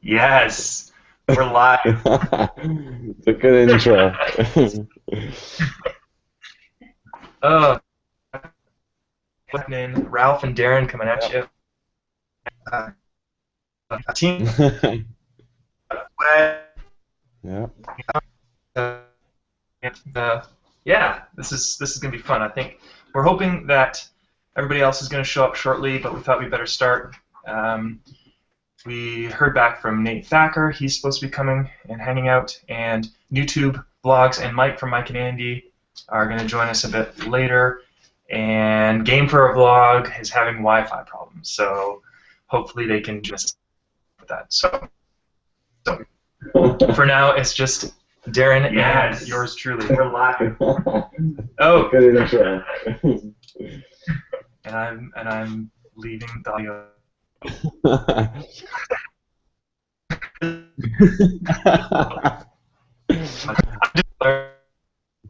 Yes, we're live. It's a good intro. Oh, Ralph and Darren coming at Yep. you. Uh, team, uh, Yep. yeah, this is gonna be fun. I think we're hoping that everybody else is gonna show up shortly, but we thought we'd better start. Um, we heard back from Nate Thacker. He's supposed to be coming and hanging out, and YouTube vlogs and Mike from Mike and Andy are gonna join us a bit later. And Game for a Vlog is having Wi-Fi problems, so hopefully they can join us with that. So for now, it's just Darren and yours truly. We're live. Oh, Good intro. and I'm leaving the audio.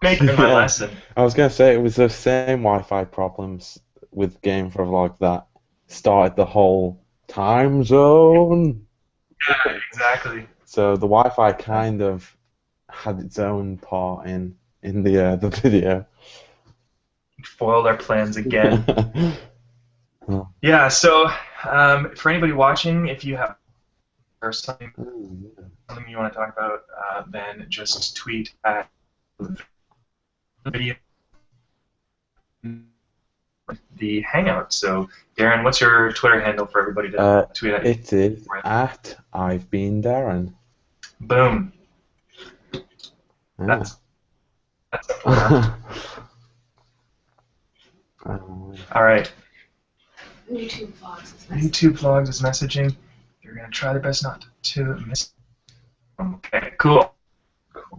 Making my Yeah. lesson. I was gonna say it was the same Wi-Fi problems with Game for a Vlog that started the whole time zone. Yeah, exactly. So the Wi-Fi kind of had its own part in the video. Foiled our plans again. Yeah. So for anybody watching, if you have or something you want to talk about, then just tweet at video the Hangout. So, Darren, what's your Twitter handle for everybody to tweet at? It is at I've been Darren. Boom. Yeah. That's all right. YouTube vlogs is messaging. You're gonna try their best not to miss. Okay, cool.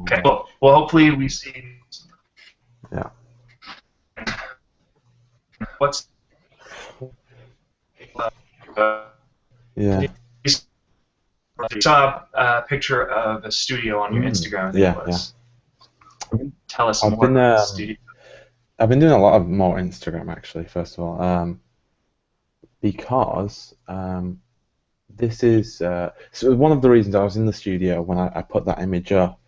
Okay, well, hopefully we see. Yeah. What's Yeah. you saw a picture of a studio on your Instagram. I think it was. Yeah. Tell us more about the studio. I've been doing a lot of more Instagram actually. First of all, because this is so one of the reasons I was in the studio when I put that image up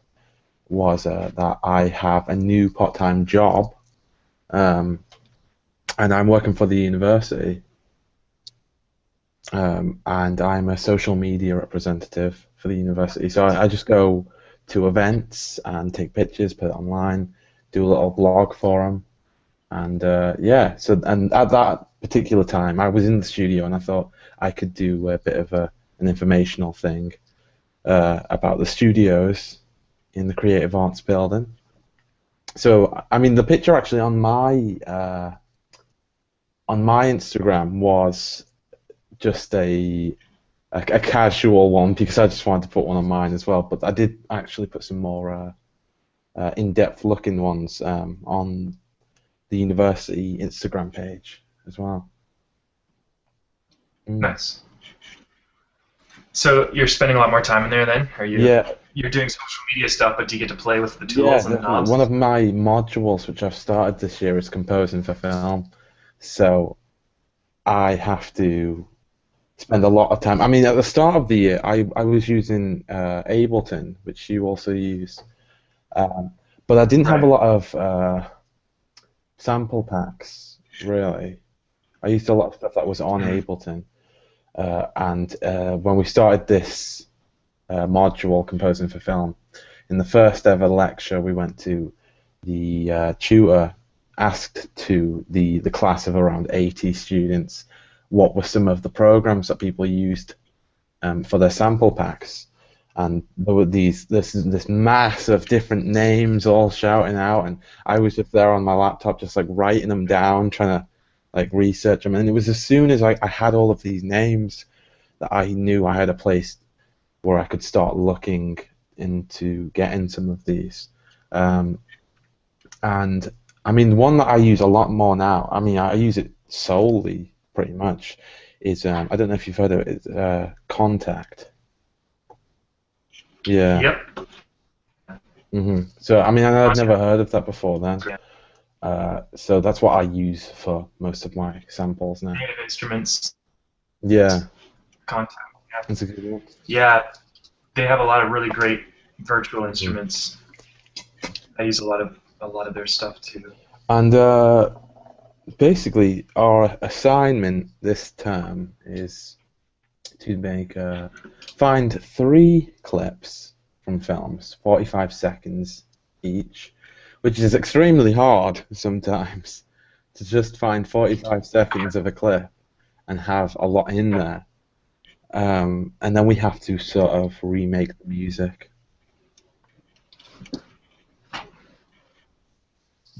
was that I have a new part-time job, and I'm working for the university, and I'm a social media representative for the university. So I just go to events and take pictures, put it online, do a little blog for them, and yeah. So and at that particular time, I was in the studio and I thought I could do a bit of an informational thing about the studios in the Creative Arts Building. So I mean, the picture actually on my Instagram was just a casual one because I just wanted to put one on mine as well. But I did actually put some more in-depth looking ones on the university Instagram page as well. Nice. So you're spending a lot more time in there then? Are you? Yeah. You're doing social media stuff, but do you get to play with the tools and the knobs? One of my modules which I've started this year is composing for film, so I have to spend a lot of time. I mean, at the start of the year, I was using Ableton, which you also use, but I didn't have a lot of sample packs really. I used a lot of stuff that was on Ableton, and when we started this module composing for film, in the first ever lecture we went to, the tutor asked to the class of around 80 students what were some of the programs that people used for their sample packs, and there were this mass of different names all shouting out, and I was just there on my laptop just like writing them down, trying to like research them, and it was as soon as I had all of these names that I knew I had a place where I could start looking into getting some of these. And I mean, the one that I use a lot more now, I mean, I use it solely pretty much, is, I don't know if you've heard of it, it's Contact. Yeah. Yep. So, I mean, I'd never heard of that before then. So that's what I use for most of my samples now. Native instruments. Yeah. content. Yeah. That's a good one. Yeah, they have a lot of really great virtual instruments. I use a lot of their stuff too. And basically, our assignment this term is to find 3 clips from films, 45 seconds each, which is extremely hard sometimes to just find 45 seconds of a clip and have a lot in there. And then we have to sort of remake the music.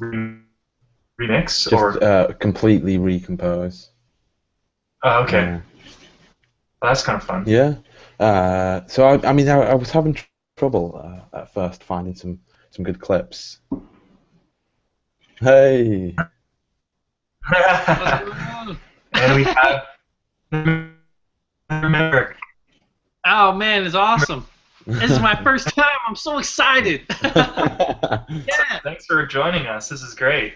Remix Just or completely recompose. oh, okay. Yeah. Well, that's kind of fun. Yeah. So I mean, I was having trouble at first finding some good clips. Hey. And we have remember. Oh man, it's awesome. This is my first time. I'm so excited. Yeah, Thanks for joining us. This is great.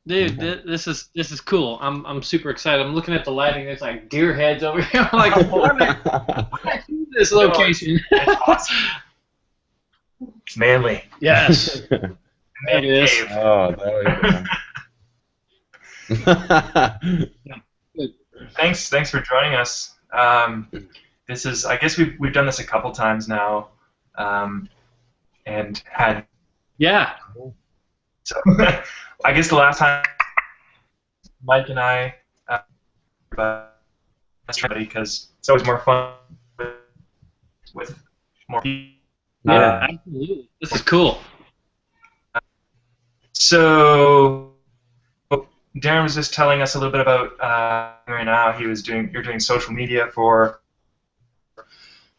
dude, this is cool. I'm super excited. I'm looking at the lighting. There's like deer heads over here. I'm like, why did I choose this location? It's awesome. It's manly. Yes, it is. Cave. Oh, there we go. Thanks for joining us. This is, I guess we've done this a couple times now, and had. Yeah. So I guess the last time Mike and I, because it's always more fun with more people. Yeah, absolutely. This is cool. So Darren was just telling us a little bit about right now. You're doing social media for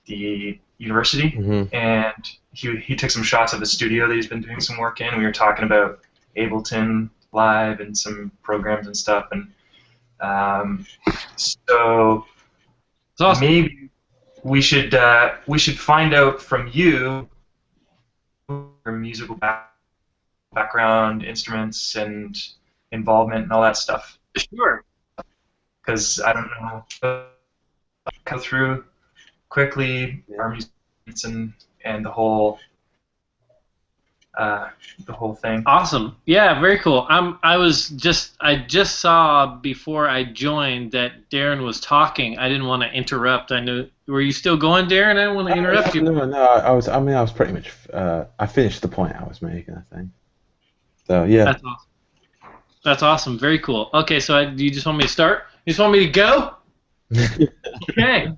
the university, and he took some shots of the studio that he's been doing some work in. We were talking about Ableton Live and some programs and stuff, and so Awesome. maybe we should find out from you your musical background, instruments, and involvement, and all that stuff. Sure. Because I don't know, go through quickly our musicians and the whole thing. Awesome. Yeah, very cool. I just saw before I joined that Darren was talking. I didn't want to interrupt. I knew. Were you still going, Darren? I didn't want to interrupt you. No, I was pretty much. I finished the point I was making, I think. So yeah. That's awesome. That's awesome. Very cool. Okay, so do you just want me to start? You just want me to go? Okay.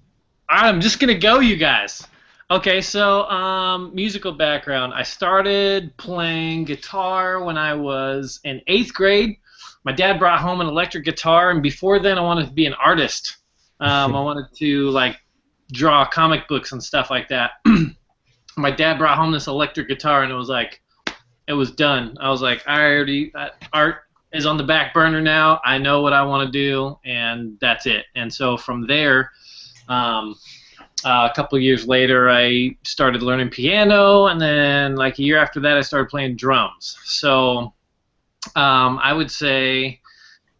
I'm just gonna go, you guys. Okay, so musical background. I started playing guitar when I was in 8th grade. My dad brought home an electric guitar, and before then I wanted to be an artist. I wanted to like draw comic books and stuff like that. My dad brought home this electric guitar, and it was done. I was like, art is on the back burner now. I know what I want to do, and that's it. And so from there, a couple of years later, I started learning piano, and then like a year after that, I started playing drums. So I would say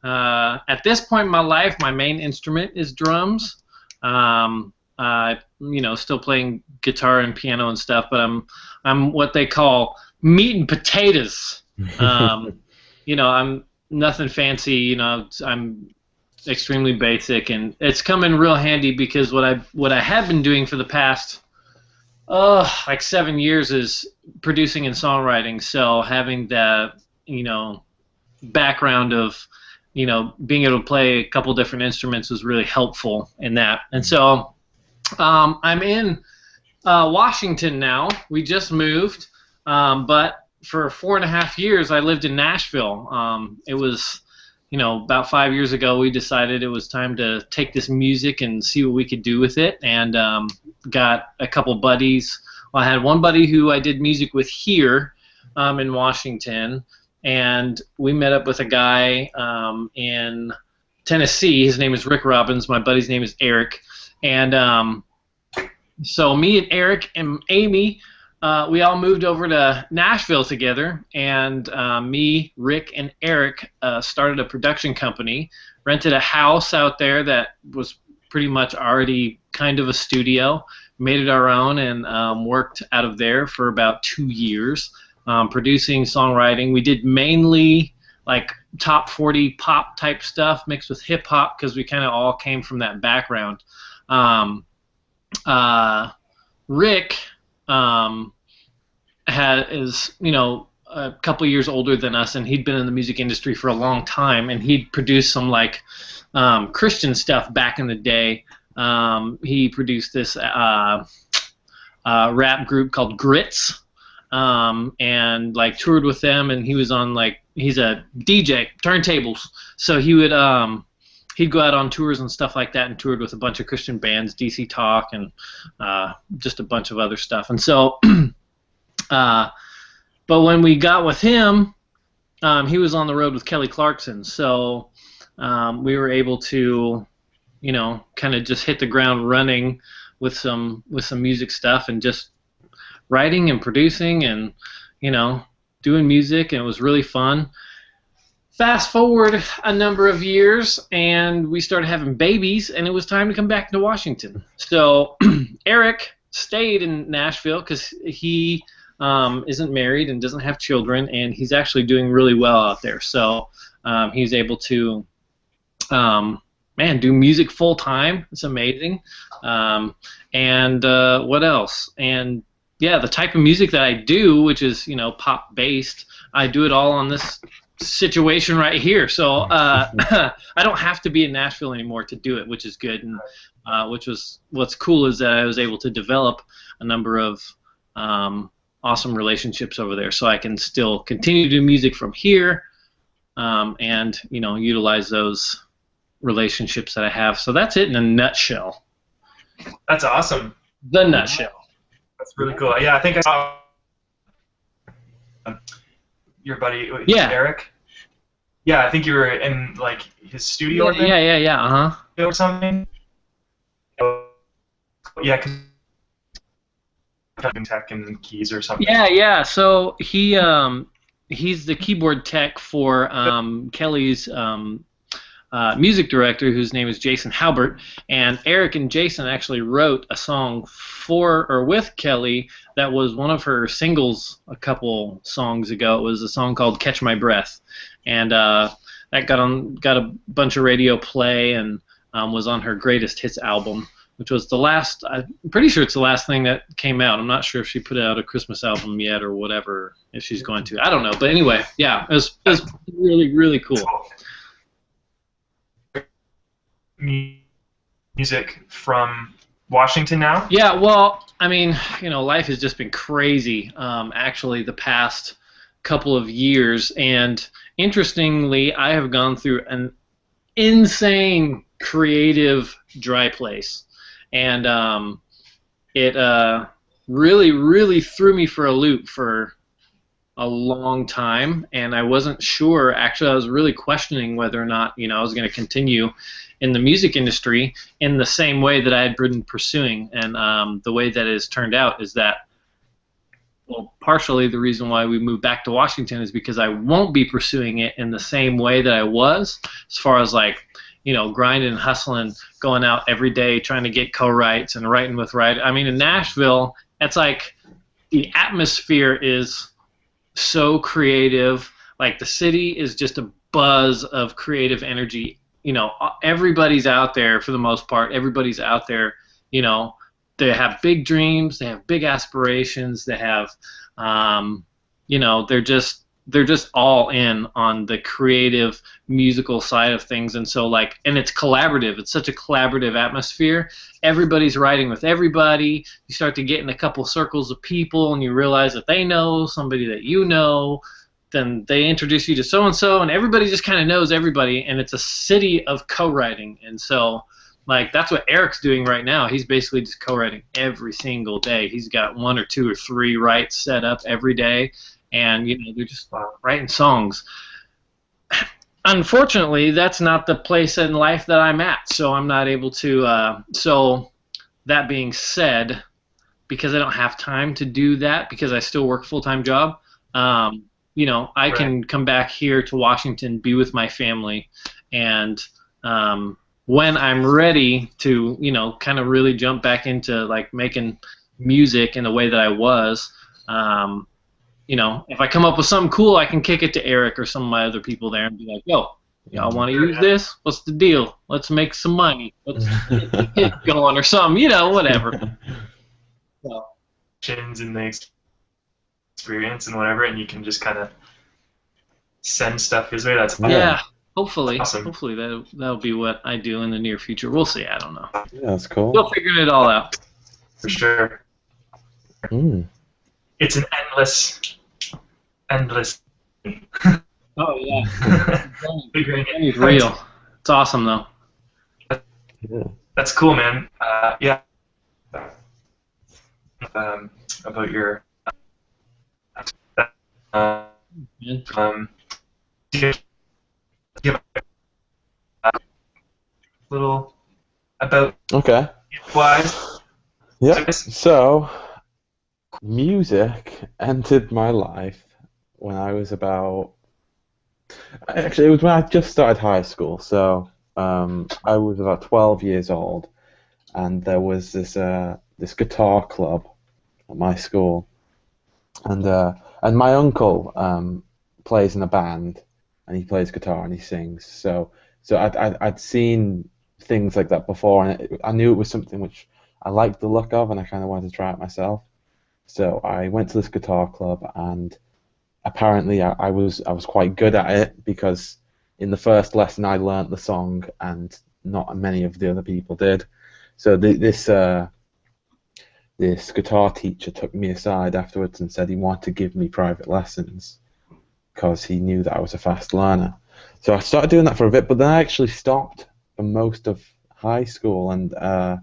at this point in my life, my main instrument is drums. Still playing guitar and piano and stuff, but I'm what they call meat and potatoes. I'm nothing fancy. I'm extremely basic, and it's come in real handy because what I have been doing for the past like 7 years is producing and songwriting. So having the background of being able to play a couple different instruments was really helpful in that. And so I'm in Washington now. We just moved, but for 4.5 years I lived in Nashville. It was about 5 years ago we decided it was time to take this music and see what we could do with it, and got a couple buddies. Well, I had one buddy who I did music with here in Washington, and we met up with a guy in Tennessee. His name is Rick Robbins. My buddy's name is Eric. And so me and Eric and Amy, we all moved over to Nashville together, and me, Rick, and Eric started a production company, rented a house out there that was pretty much already kind of a studio, made it our own, and worked out of there for about 2 years, producing, songwriting. We did mainly like top 40 pop type stuff mixed with hip hop because we kind of all came from that background. Rick is, you know, a couple years older than us, and he'd been in the music industry for a long time, and he'd produced some like Christian stuff back in the day. He produced this rap group called Grits, and like toured with them, and he was on like, he's a DJ, turntables, so he would he'd go out on tours and stuff like that, and toured with a bunch of Christian bands, DC Talk, and just a bunch of other stuff. And so but when we got with him, he was on the road with Kelly Clarkson, so we were able to, you know, kind of just hit the ground running with some music stuff, and just writing and producing and, you know, doing music, and it was really fun. Fast forward a number of years, and we started having babies, and it was time to come back to Washington. So Eric stayed in Nashville because he isn't married and doesn't have children, and he's actually doing really well out there. So he's able to, do music full time. It's amazing. And what else? And yeah, the type of music that I do, which is, you know, pop based, I do it all on this situation right here. So I don't have to be in Nashville anymore to do it, which is good. And what's cool is that I was able to develop a number of awesome relationships over there, so I can still continue to do music from here, and, you know, utilize those relationships that I have. So that's it in a nutshell. That's awesome. The nutshell. That's really cool. Yeah, I think I saw your buddy, Eric. Yeah, I think you were in like his studio. Yeah. Or something. Yeah, cause tech and keys or something. Yeah. So he's the keyboard tech for Kelly's music director, whose name is Jason Halbert, and Eric and Jason actually wrote a song for or with Kelly that was one of her singles a couple songs ago. It was a song called "Catch My Breath," and that got a bunch of radio play, and was on her greatest hits album, which was the last. I'm pretty sure it's the last thing that came out. I'm not sure if she put out a Christmas album yet or whatever, if she's going to. I don't know, but anyway, yeah, it was really, really cool. Music from Washington now? Yeah, well, I mean, you know, life has just been crazy, actually, the past couple of years, and interestingly, I have gone through an insane creative dry place, and it really, really threw me for a loop for a long time, and I wasn't sure. Actually, I was really questioning whether or not, you know, I was going to continue in the music industry in the same way that I had been pursuing. And the way that it has turned out is that, well, partially the reason why we moved back to Washington is because I won't be pursuing it in the same way that I was, as far as like, you know, grinding and hustling, going out every day trying to get co-writes and writing with writers. I mean, in Nashville, it's like the atmosphere is so creative. Like the city is just a buzz of creative energy. You know, everybody's out there for the most part. Everybody's out there, you know, they have big dreams, they have big aspirations, they have, you know, they're just all in on the creative musical side of things. And so, like, and it's collaborative. It's such a collaborative atmosphere. Everybody's writing with everybody. You start to get in a couple circles of people, and you realize that they know somebody that you know. Then they introduce you to so-and-so, and everybody just kind of knows everybody, and it's a city of co-writing. And so, like, that's what Eric's doing right now. He's basically just co-writing every single day. He's got 1 or 2 or 3 writes set up every day, and, you know, they're just writing songs. Unfortunately, that's not the place in life that I'm at, so I'm not able to, so that being said, because I don't have time to do that, because I still work a full-time job, you know, I can come back here to Washington, be with my family, and when I'm ready to, you know, kind of really jump back into like making music in the way that I was, you know, if I come up with something cool, I can kick it to Eric or some of my other people there and be like, yo, y'all want to use this? What's the deal? Let's make some money. Let's get the hit going or something, you know, whatever. So. In the experience and whatever, and you can just kind of send stuff his way. That's yeah. Hopefully, awesome. Hopefully that'll be what I do in the near future. We'll see. I don't know. Yeah, that's cool. We'll figure it all out. For sure. It's an endless. Oh yeah. Figuring it's real. It's awesome though. Yeah. That's cool, man. Yeah. About your give a little about Okay. wise. Yep. So, music entered my life when I was about. Actually, it was when I just started high school. So, I was about 12 years old, and there was this guitar club at my school, and my uncle plays in a band, and he plays guitar and he sings. So I'd seen things like that before, and I knew it was something which I liked the look of, and I kind of wanted to try it myself. So I went to this guitar club, and apparently I was quite good at it, because in the first lesson I learnt the song, and not many of the other people did. So this guitar teacher took me aside afterwards and said he wanted to give me private lessons because he knew that I was a fast learner. So I started doing that for a bit, but then I actually stopped for most of high school, and I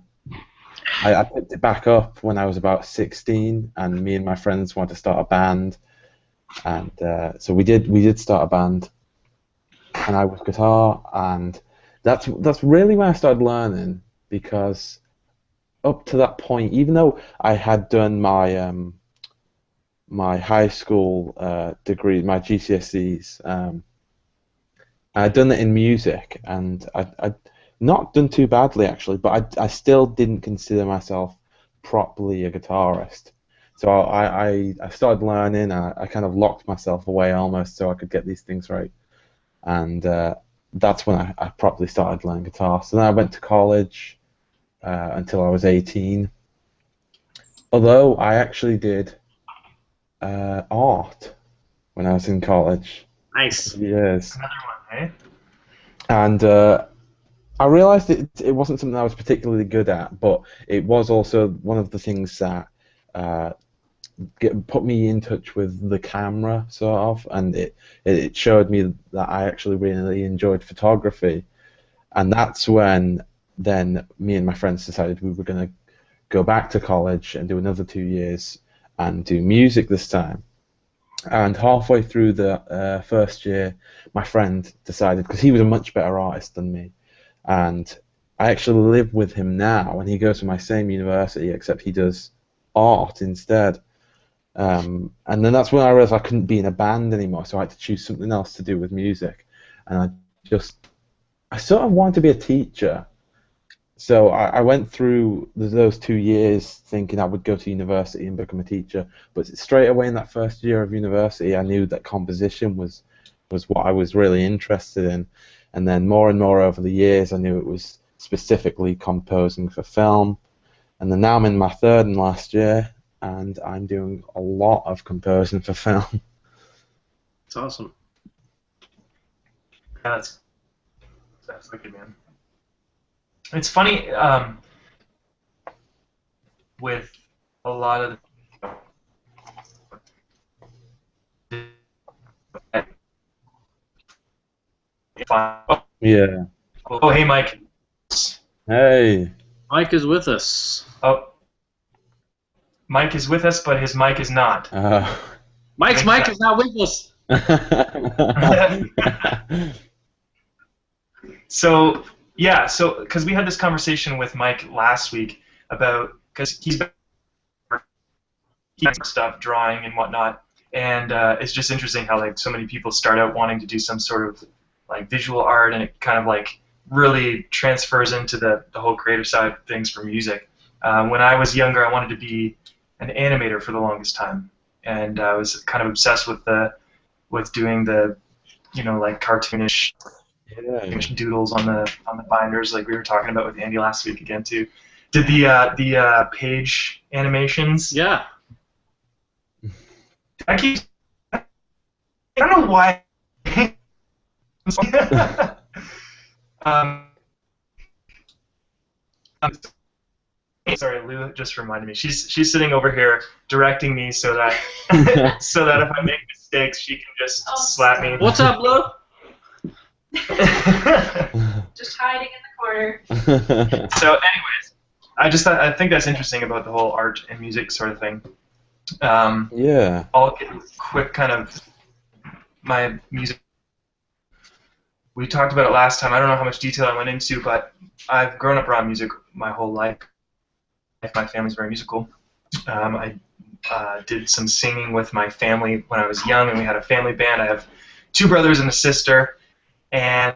picked it back up when I was about 16, and me and my friends wanted to start a band, and so we did start a band, and I was guitar, and that's really when I started learning, because up to that point, even though I had done my my high school degree, my GCSEs, I'd done it in music, and I'd not done too badly actually, but I still didn't consider myself properly a guitarist. So I started learning, I kind of locked myself away almost so I could get these things right, and that's when I properly started learning guitar. So then I went to college until I was 18. Although I actually did art when I was in college. Nice. Another Yes. one, eh? And I realized it wasn't something I was particularly good at, but it was also one of the things that put me in touch with the camera, sort of, and it showed me that I actually really enjoyed photography. And that's when then me and my friends decided we were going to go back to college and do another 2 years and do music this time. And halfway through the first year, my friend decided, because he was a much better artist than me, and I actually live with him now, and he goes to my same university, except he does art instead. And then that's when I realized I couldn't be in a band anymore, so I had to choose something else to do with music. And I sort of wanted to be a teacher. So I went through those 2 years thinking I would go to university and become a teacher, but straight away in that first year of university I knew that composition was what I was really interested in, and then more and more over the years I knew it was specifically composing for film, and then now I'm in my third and last year and I'm doing a lot of composing for film. That's awesome. Yeah, that's wicked, man. It's funny, with a lot of Yeah. Oh, hey, Mike. Hey. Mike is with us. Oh, Mike is with us, but his mic is not. Mike's mic is not with us. So, yeah, because we had this conversation with Mike last week about, because he's stuff, drawing and whatnot, and it's just interesting how like so many people start out wanting to do some sort of like visual art, and it kind of like really transfers into the whole creative side of things for music. When I was younger, I wanted to be an animator for the longest time, and I was kind of obsessed with doing the like cartoonish doodles on the binders, like we were talking about with Andy last week again too. Did the page animations? Yeah. I don't know why. um, Sorry, Lou just reminded me. She's sitting over here directing me so that so that if I make mistakes, she can just slap me. What's up, Lou? Just hiding in the corner. So, anyways, I think that's interesting about the whole art and music sort of thing. Yeah. I'll get a quick kind of my music. We talked about it last time. I don't know how much detail I went into, but I've grown up around music my whole life. My family's very musical. I did some singing with my family when I was young, and we had a family band. I have 2 brothers and a sister, and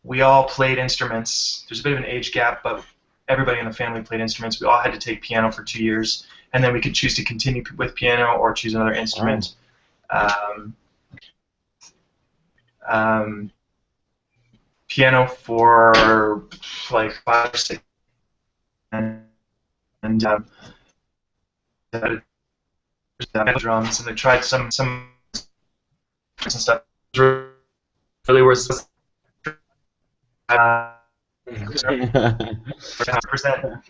we all played instruments. There's a bit of an age gap, but everybody in the family played instruments. We all had to take piano for 2 years, and then we could choose to continue with piano or choose another instrument. Piano for like 5 or 6, and drums, and they tried some stuff. Really was 100%.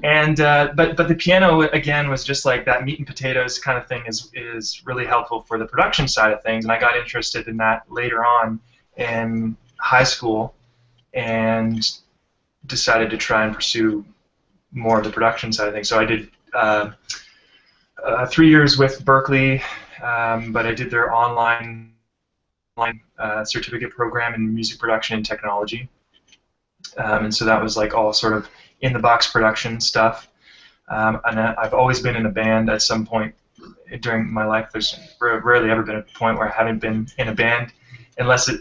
And but the piano again was just like that meat and potatoes kind of thing is really helpful for the production side of things, and I got interested in that later on in high school and decided to try and pursue more of the production side of things. So I did 3 years with Berkeley, but I did their online certificate program in music production and technology. And so that was like all sort of in-the-box production stuff. And I've always been in a band at some point during my life. There's rarely ever been a point where I haven't been in a band, unless you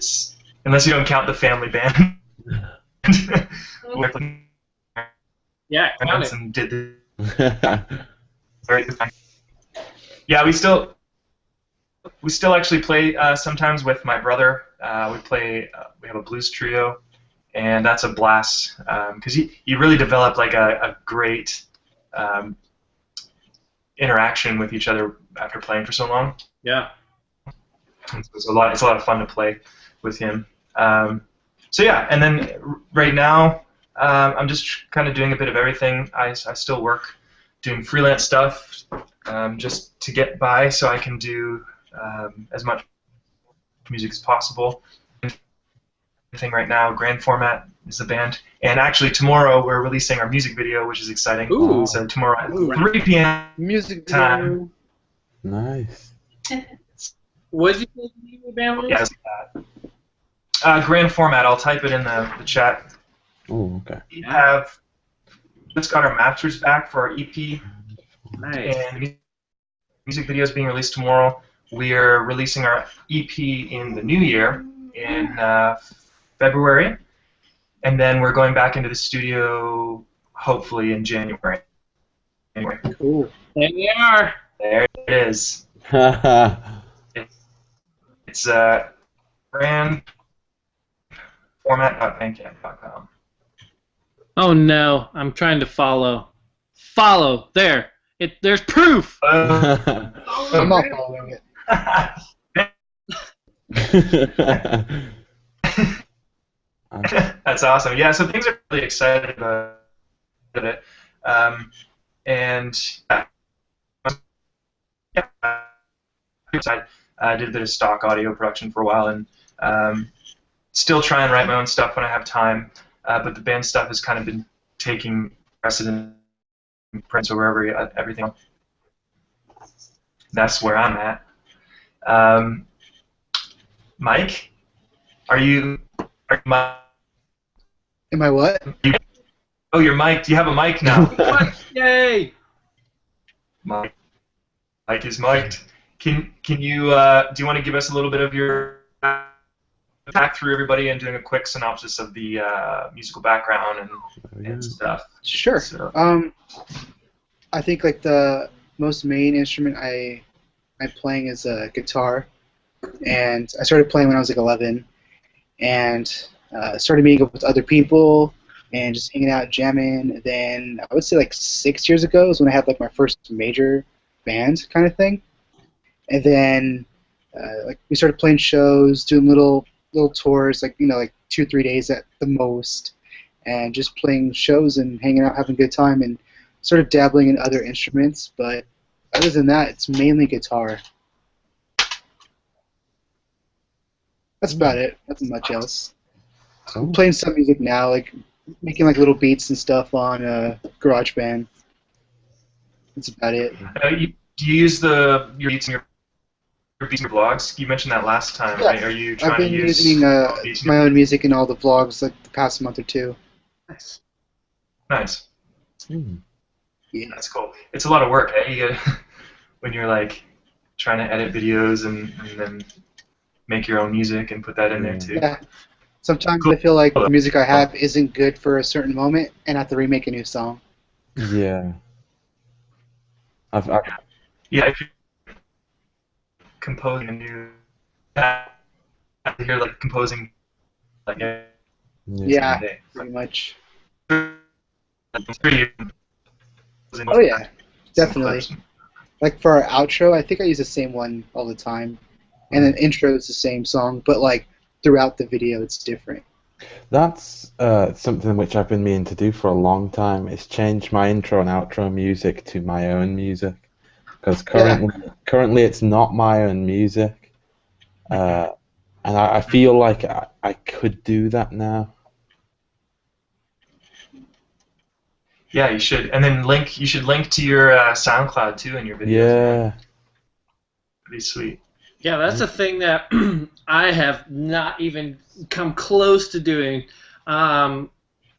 don't count the family band. Yeah, and did the yeah, we still actually play sometimes with my brother. We have a blues trio, and that's a blast because you really develop like a great interaction with each other after playing for so long. Yeah. And so it's a lot of fun to play with him. So yeah, and then right now I'm just kind of doing a bit of everything. I still work doing freelance stuff just to get by, so I can do as much music as possible. Thing right now, Grand Format is the band, and actually tomorrow we're releasing our music video, which is exciting. Ooh. So tomorrow at 3 p.m. Music time. Nice. What did you say the name of the band was? Yes. Grand Format. I'll type it in the chat. Oh, okay. We have just got our masters back for our EP. Nice. And the music video is being released tomorrow. We're releasing our EP in the new year in February, and then we're going back into the studio hopefully in January. Cool. There we are. There it is. It's grandformat.bandcamp.com. Oh no, I'm trying to follow. Follow. There. There's proof. I'm not following it. That's awesome. Yeah, so things are really excited about it. And yeah, I did a bit of stock audio production for a while, and still try and write my own stuff when I have time. But the band stuff has kind of been taking precedent over everything else. That's where I'm at. Mike, are you Mike? Am I what? Oh, you're mic'd. You have a mic now. Yay! Mike is mic'd. Can you do you want to give us a little bit of your back through everybody and doing a quick synopsis of the musical background and stuff. Sure. So, I think like the most main instrument I'm playing is a guitar, and I started playing when I was like 11, and started meeting up with other people and just hanging out, jamming. And then I would say like 6 years ago is when I had like my first major band kind of thing, and then like we started playing shows, doing little tours, like like 2-3 days at the most, and just playing shows and hanging out, having a good time, and sort of dabbling in other instruments. But other than that, it's mainly guitar. That's about it. Nothing much else. I'm playing some music now, like making like little beats and stuff on GarageBand. That's about it. Do you use your beats in your beats in your vlogs? You mentioned that last time, Yeah. right? Are you trying I've been to use using beats in my your- own music in all the vlogs like the past month or two. Nice. Nice. Yeah. That's cool. It's a lot of work, eh? You gotta, when you're like trying to edit videos and then make your own music and put that in there too. Yeah. Sometimes Cool. I feel like the music I have isn't good for a certain moment, and I have to remake a new song. Yeah. I've Yeah, if you're composing a new, I hear like composing like Yeah, day. pretty much. Pretty- Oh yeah, definitely. Like for our outro, I think I use the same one all the time, and then intro is the same song, but like throughout the video, it's different. That's something which I've been meaning to do for a long time. Is change my intro and outro music to my own music, because currently it's not my own music, and I feel like I could do that now. Yeah, you should, and then you should link to your SoundCloud too in your videos. Yeah. That'd be sweet. Yeah, that's a thing that I have not even come close to doing. I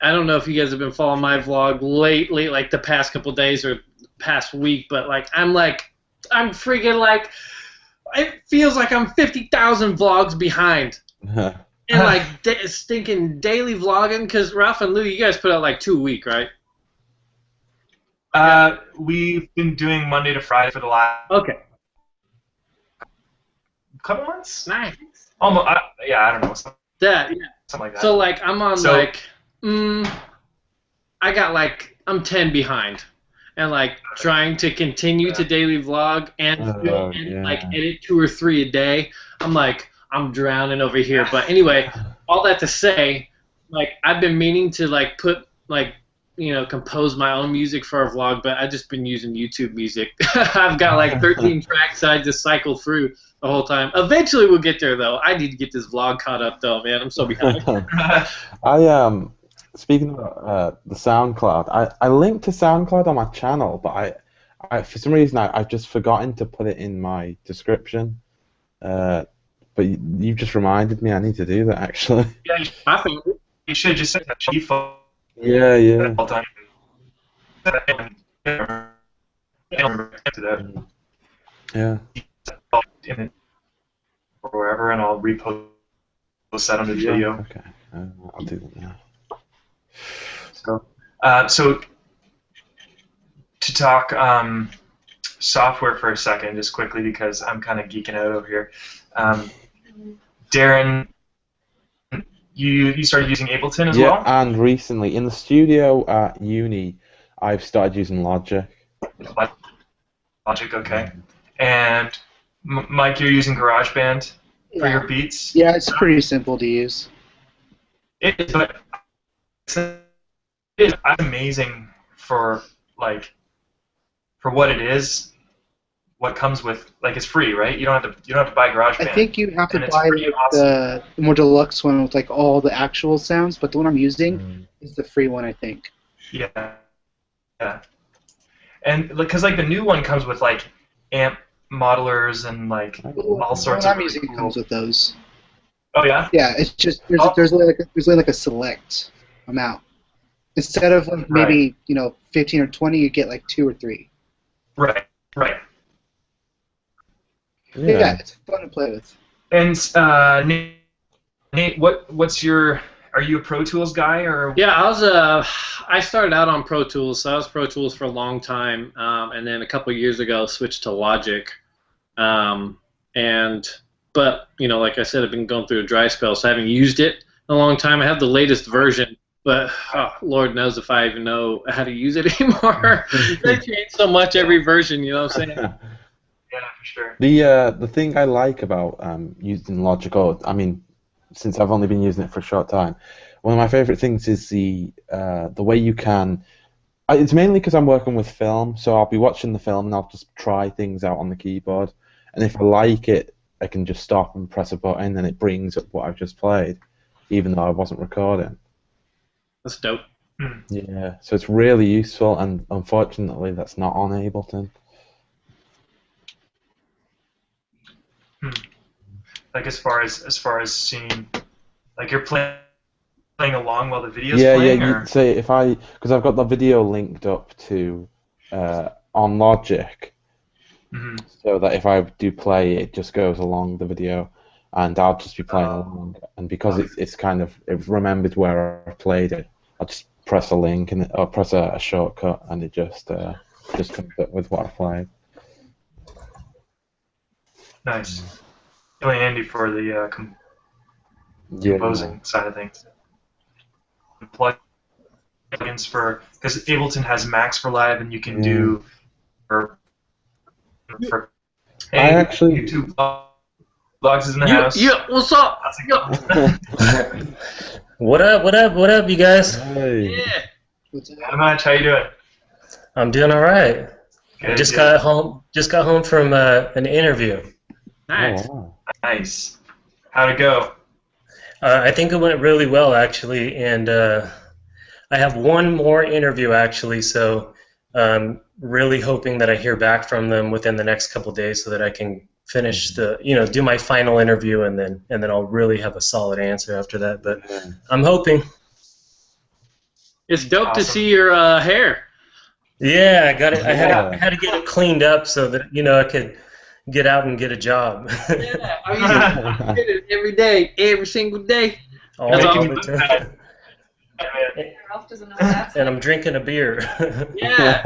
don't know if you guys have been following my vlog lately, like the past couple days or past week, but like I'm freaking like, it feels like I'm 50,000 vlogs behind. And like stinking daily vlogging, because Ralph and Lou, you guys put out like 2 a week, right? We've been doing Monday to Friday for the last couple months. Nice. Almost. Yeah, I don't know. Something like that. So like I'm on I'm 10 behind, and like trying to continue to daily vlog and like edit 2 or 3 a day. I'm drowning over here. But anyway, all that to say, like I've been meaning to like put like compose my own music for a vlog, but I've just been using YouTube music. I've got like 13 tracks I just cycle through the whole time. Eventually we'll get there though. I need to get this vlog caught up though, man. I'm so behind. Speaking of the SoundCloud, I linked to SoundCloud on my channel, but I for some reason I've just forgotten to put it in my description. But you've just reminded me I need to do that actually. Yeah, I think you should just set that default. Yeah. All time. Yeah. Or wherever, and I'll repost that on the video. Okay, I'll do that now. So to talk software for a second, just quickly, because I'm kind of geeking out over here. Darren, you started using Ableton as well? Yeah, and recently in the studio at uni, I've started using Logic. Logic, okay. And Mike, you're using GarageBand for your beats? Yeah, it's pretty simple to use. It is, but it is amazing for what it is. What comes with, like, it's free, right? You don't have to buy GarageBand. I think you have to and buy like, the more deluxe one with like all the actual sounds, but the one I'm using is the free one, I think. Yeah. And because like the new one comes with like amp modelers and like all sorts the of. one I'm using comes with those. Oh yeah. Yeah, it's just there's only like a select amount. Instead of like maybe 15 or 20, you get like 2 or 3. Right. Yeah, it's fun to play with. And Nate, what's your? Are you a Pro Tools guy or? Yeah, I started out on Pro Tools, so I was Pro Tools for a long time, and then a couple of years ago switched to Logic. Um, and but like I said, I've been going through a dry spell, so I haven't used it in a long time. I have the latest version, but Lord knows if I even know how to use it anymore. They change so much every version, you know what I'm saying? Yeah, for sure. The thing I like about using Logic, or I mean, since I've only been using it for a short time, one of my favorite things is the way you can. It's mainly because I'm working with film, so I'll be watching the film and I'll just try things out on the keyboard, and if I like it, I can just stop and press a button, and it brings up what I've just played, even though I wasn't recording. That's dope. Yeah, so it's really useful, and unfortunately, that's not on Ableton. Like as far as seeing, like you're playing along while the video's Yeah, playing, yeah. or? You'd say because I've got the video linked up to on Logic, so that if I do play, it just goes along the video, and I'll just be playing along. And because it's kind of it remembered where I played it, I'll just press a link or press a shortcut, and it just comes up with what I played. Nice. Really handy for the composing side of things. Plugins because Ableton has Max for Live, and you can do for I actually YouTube vlogs is in the house. Yeah, what's up? What up, you guys? Hey. Yeah. How much? How you doing? I'm doing all right. Good, I just good. got home from an interview. Nice. Oh, wow. Nice. How'd it go? I think it went really well, actually, and I have one more interview, actually, so really hoping that I hear back from them within the next couple of days so that I can finish do my final interview, and then I'll really have a solid answer after that, but I'm hoping. It's dope to Awesome. see your hair. Yeah, I got it. I had to get it cleaned up so that I could get out and get a job. Yeah, I get it every day, every single day. All That's the awesome. time. Ralph doesn't know that. And I'm drinking a beer. Yeah.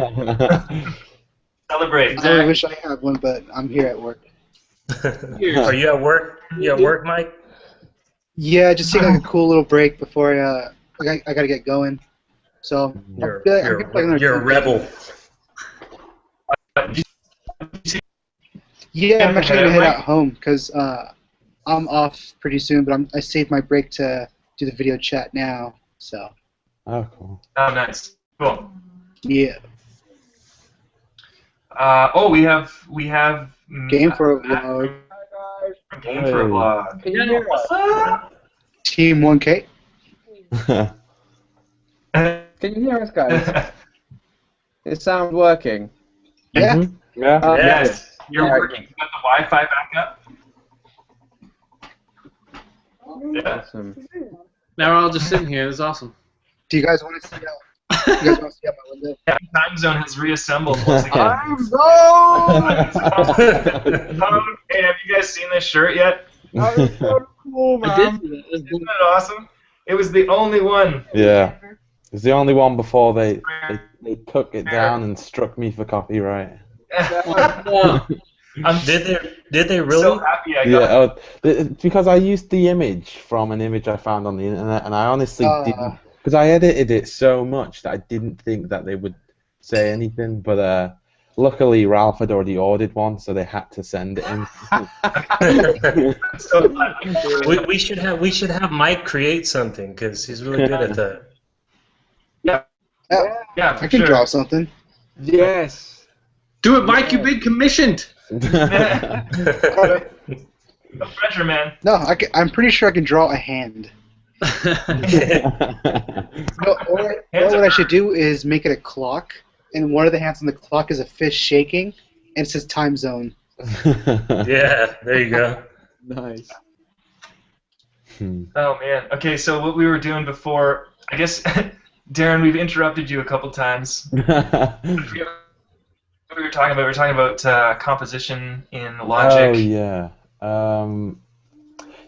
Celebrate. I really wish I had one, but I'm here at work. Are you at work? You at work, Mike? Yeah, just taking like a cool little break before I gotta get going. So You're a rebel. yeah, I'm actually gonna head out home because I'm off pretty soon. But I saved my break to do the video chat now. So Oh, cool. Oh, nice. Cool. yeah, We have game for a vlog. Game for a vlog. Can you hear us? Team 1K. Can you hear us, guys? Is sound working? Yeah. Yeah. Yes. You're Yeah. working. You got the Wi-Fi back up? Yeah. Awesome. Now we're all just sitting here. This is awesome. Do you guys want to see out? You guys want to see out my window? Yeah, TimeZone has reassembled once again. Hey, have you guys seen this shirt yet? That was so cool, I did man. see that. It was Isn't it awesome? It was the only one. Yeah. It's the only one before they took it down and struck me for copyright. I'm Did they really? so happy I Yeah, got it's because I used the image from an image I found on the internet, and I honestly didn't, because I edited it so much that I didn't think that they would say anything. But luckily, Ralph had already ordered one, so they had to send it in. so glad. we should have Mike create something because he's really good at that. Yeah, for I can sure. draw something. Yes. Do it, Mike. You've been commissioned. No pressure, man. No, I'm pretty sure I can draw a hand. No, or what I should do is make it a clock, and one of the hands on the clock is a fish shaking, and it says TimeZone. Yeah, there you go. Nice. Oh man. Okay, so what we were doing before, I guess, Darren, we've interrupted you a couple times. What we were talking about? We were talking about composition in Logic. Oh yeah.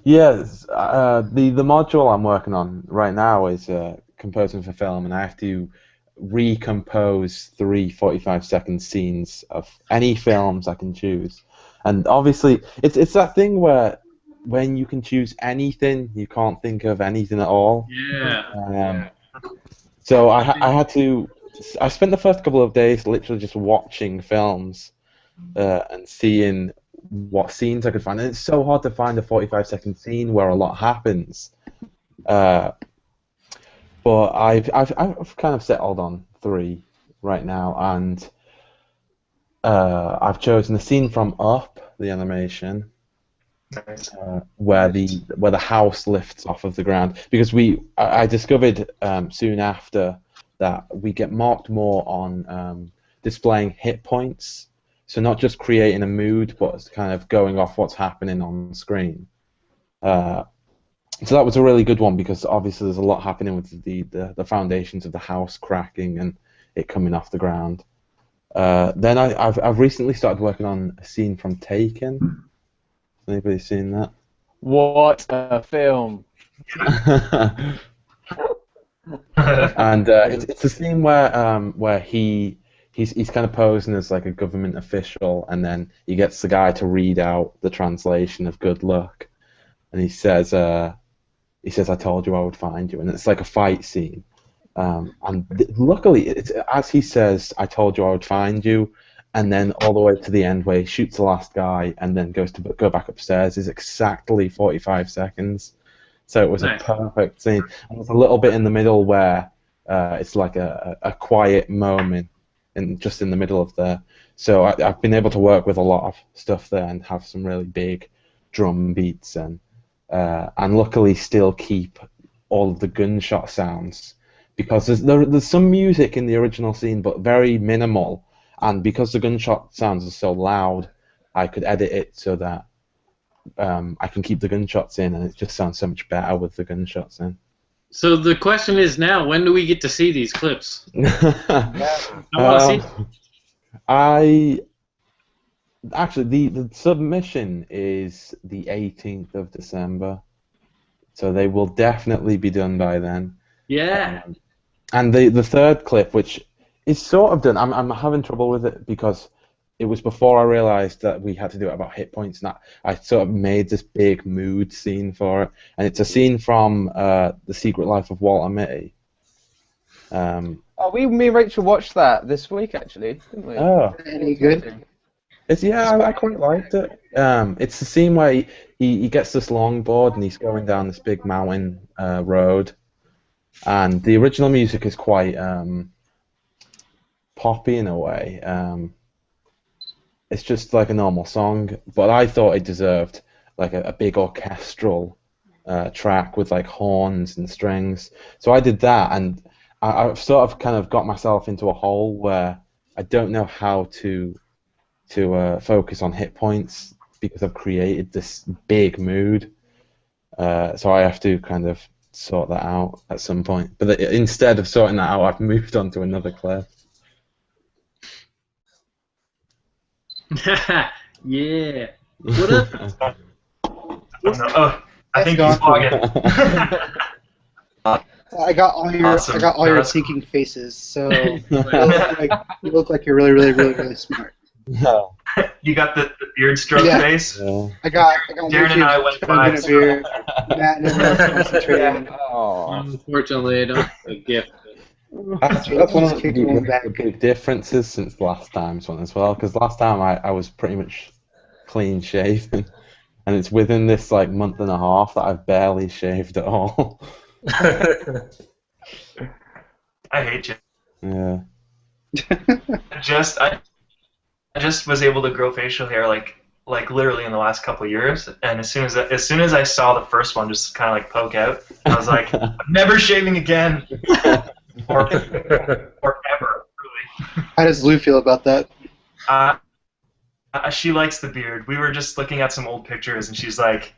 Yes, the module I'm working on right now is composing for film, and I have to recompose 3 45-second scenes of any films I can choose. And obviously, it's that thing where when you can choose anything, you can't think of anything at all. Yeah. So I had to. I spent the first couple of days literally just watching films and seeing what scenes I could find. And it's so hard to find a 45-second scene where a lot happens. But I've kind of settled on 3 right now, and I've chosen a scene from Up, the animation, Nice. where the house lifts off of the ground, because I discovered soon after that we get marked more on displaying hit points, so not just creating a mood, but kind of going off what's happening on screen. So that was a really good one, because obviously there's a lot happening with the foundations of the house cracking and it coming off the ground. Then I've recently started working on a scene from Taken. Has anybody seen that? What a film! And it's a scene where he's kind of posing as like a government official, and then he gets the guy to read out the translation of "Good luck," and he says, "I told you I would find you," and it's like a fight scene. Luckily, it's as he says, "I told you I would find you," and then all the way to the end where he shoots the last guy and then goes to go back upstairs is exactly 45 seconds. So it was Nice. a perfect scene. And there's a little bit in the middle where it's like a quiet moment just in the middle of there. So I've been able to work with a lot of stuff there and have some really big drum beats and luckily still keep all of the gunshot sounds, because there's some music in the original scene but very minimal, and because the gunshot sounds are so loud, I could edit it so that I can keep the gunshots in, and it just sounds so much better with the gunshots in. So the question is now, when do we get to see these clips? I want to see. Actually, the submission is the 18th of December, so they will definitely be done by then. Yeah. And the third clip, which is sort of done, I'm having trouble with it because it was before I realised that we had to do it about hit points, and I sort of made this big mood scene for it, and it's a scene from The Secret Life of Walter Mitty. Me and Rachel watched that this week, actually, didn't we? Oh. Any good? I quite liked it. It's the scene where he gets this longboard and he's going down this big mountain road, and the original music is quite poppy in a way. It's just like a normal song, but I thought it deserved like a big orchestral track with like horns and strings. So I did that, and I've sort of kind of got myself into a hole where I don't know how to focus on hit points because I've created this big mood. So I have to kind of sort that out at some point. But instead of sorting that out, I've moved on to another clip. Yeah. What up? Oh, I think he's vlogging. I got all your Awesome. I got all your thinking faces, so you look like you're really, really, really, really smart. No. You got the beard stroke Yeah. face? Yeah. I got Darren and I went by. a beard. Matt never else concentrating. Oh. Unfortunately, I don't have a gift. That's one of the big differences since last time's one as well, because last time I was pretty much clean shaven, and it's within this like month and a half that I've barely shaved at all. I hate you. Yeah. I just was able to grow facial hair like literally in the last couple of years, and as soon as I saw the first one just kind of like poke out, I was like, I'm never shaving again, or ever, really. How does Lou feel about that? She likes the beard. We were just looking at some old pictures, and she's like,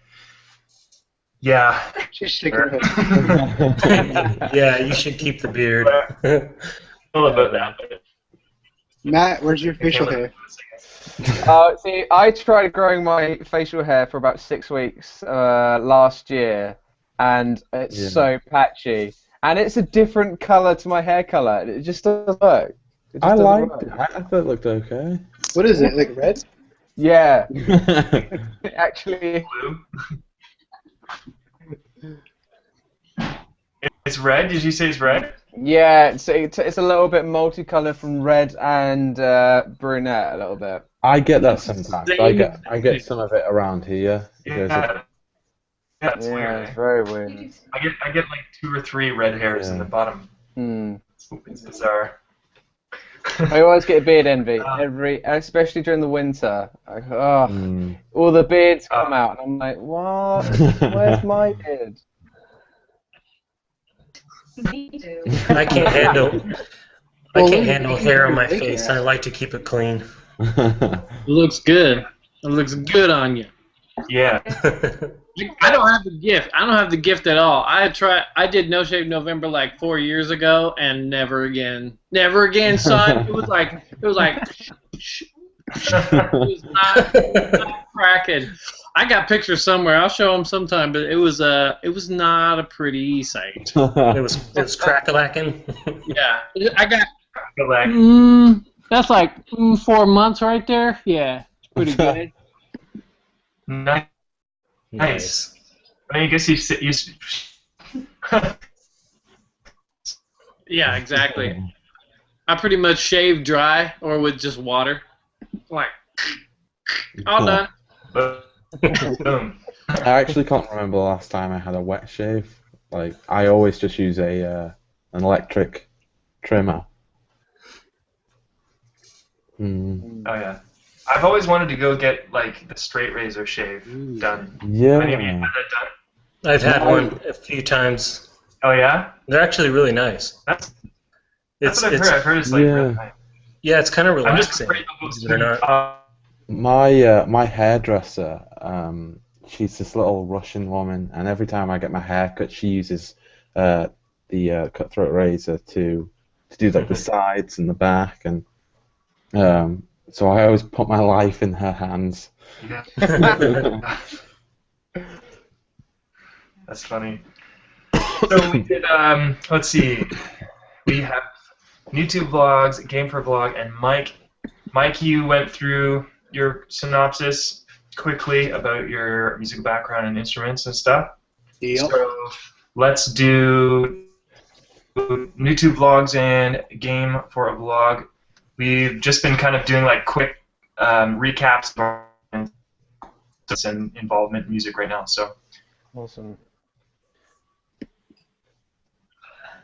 yeah. She's shaking her head. Yeah, you should keep the beard. All about that. Matt, where's your facial Caleb. hair? See, I tried growing my facial hair for about 6 weeks last year, and it's Yeah. so patchy. And it's a different color to my hair color. It just doesn't work. It just I doesn't liked work. it. I thought it looked okay. What is it? Like red? Yeah, actually, Blue. It's red. Did you say it's red? yeah, it's a little bit multicolored from red and brunette a little bit. I get that sometimes. I get some of it around here. It goes up- Yeah. Yeah, it's Yeah, weird. it's Eh? very weird. I get like 2 or 3 red hairs in Yeah. the bottom. Hmm. It's bizarre. I always get beard envy especially during the winter. Like, oh, Mm. all the beards come out, and I'm like, what? Where's my beard? Me too. I can't handle Well, hair on my look at face. it. I like to keep it clean. It looks good. It looks good on you. Yeah. I don't have the gift. I don't have the gift at all. I did No Shave November like 4 years ago, and never again. Never again, son. It was like. It was not cracking. I got pictures somewhere. I'll show them sometime. But it was not a pretty sight. It was crack-a-lacking. Yeah, I got. Go back. That's like 4 months right there. Yeah, it's pretty good. Nice. Nice. I mean, I guess you Yeah, exactly. I pretty much shave dry or with just water. Like, all done. Boom. I actually can't remember the last time I had a wet shave. Like, I always just use an electric trimmer. Mm. Oh yeah. I've always wanted to go get like the straight razor shave done. Yeah. Any of you had that done? I've had one a few times. Oh yeah. They're actually really nice. That's It's what I've heard. I've heard it's like Yeah. really nice. yeah, it's kind of I'm just relaxing. afraid of Believe it or not. My hairdresser, she's this little Russian woman, and every time I get my hair cut, she uses the cutthroat razor to do like the sides and the back, and so I always put my life in her hands. Yeah. That's funny. So we did. Let's see. We have YouTube vlogs, Game for Vlog, and Mike. Mike, you went through your synopsis quickly about your musical background and instruments and stuff. Yep. So let's do YouTube vlogs and Game for a Vlog. We've just been kind of doing like quick recaps and involvement in music right now. So Awesome.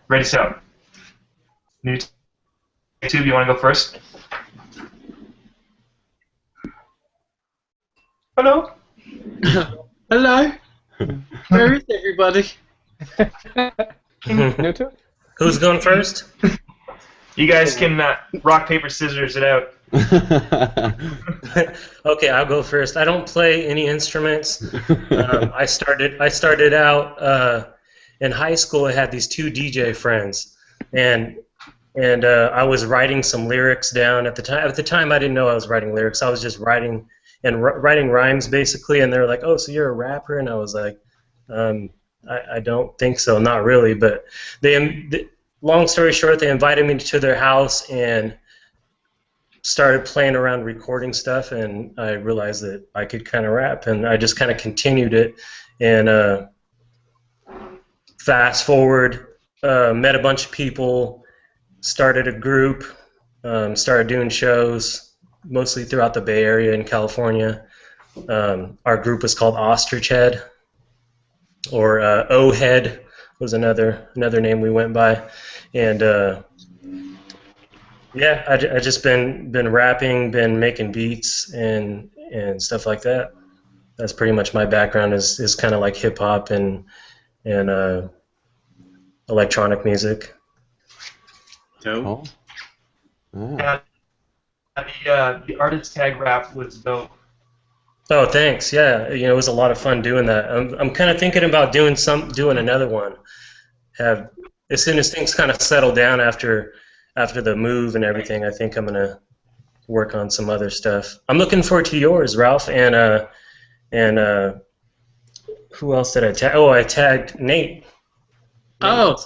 ready, set. YouTube, you want to go first? Hello. Hello. Where is everybody? New to it? Who's going first? You guys can rock, paper, scissors it out. Okay, I'll go first. I don't play any instruments. I started out in high school. I had these 2 DJ friends, and I was writing some lyrics down at the time. At the time, I didn't know I was writing lyrics. I was just writing writing rhymes basically. And they were like, "Oh, so you're a rapper?" And I was like, "I don't think so, not really." But long story short, they invited me to their house and started playing around recording stuff, and I realized that I could kind of rap, and I just kind of continued it. And fast forward, met a bunch of people, started a group, started doing shows, mostly throughout the Bay Area in California. Our group was called Ostrich Head, or O-Head was another name we went by. And yeah, I just been rapping, been making beats and stuff like that. That's pretty much my background is kind of like hip hop and electronic music. Oh. Ah. The artist tag rap was dope. Oh, thanks. Yeah, it was a lot of fun doing that. I'm kind of thinking about doing another one. As soon as things kind of settle down after the move and everything, I think I'm gonna work on some other stuff. I'm looking forward to yours, Ralph, and who else did I tag? Oh, I tagged Nate. Oh,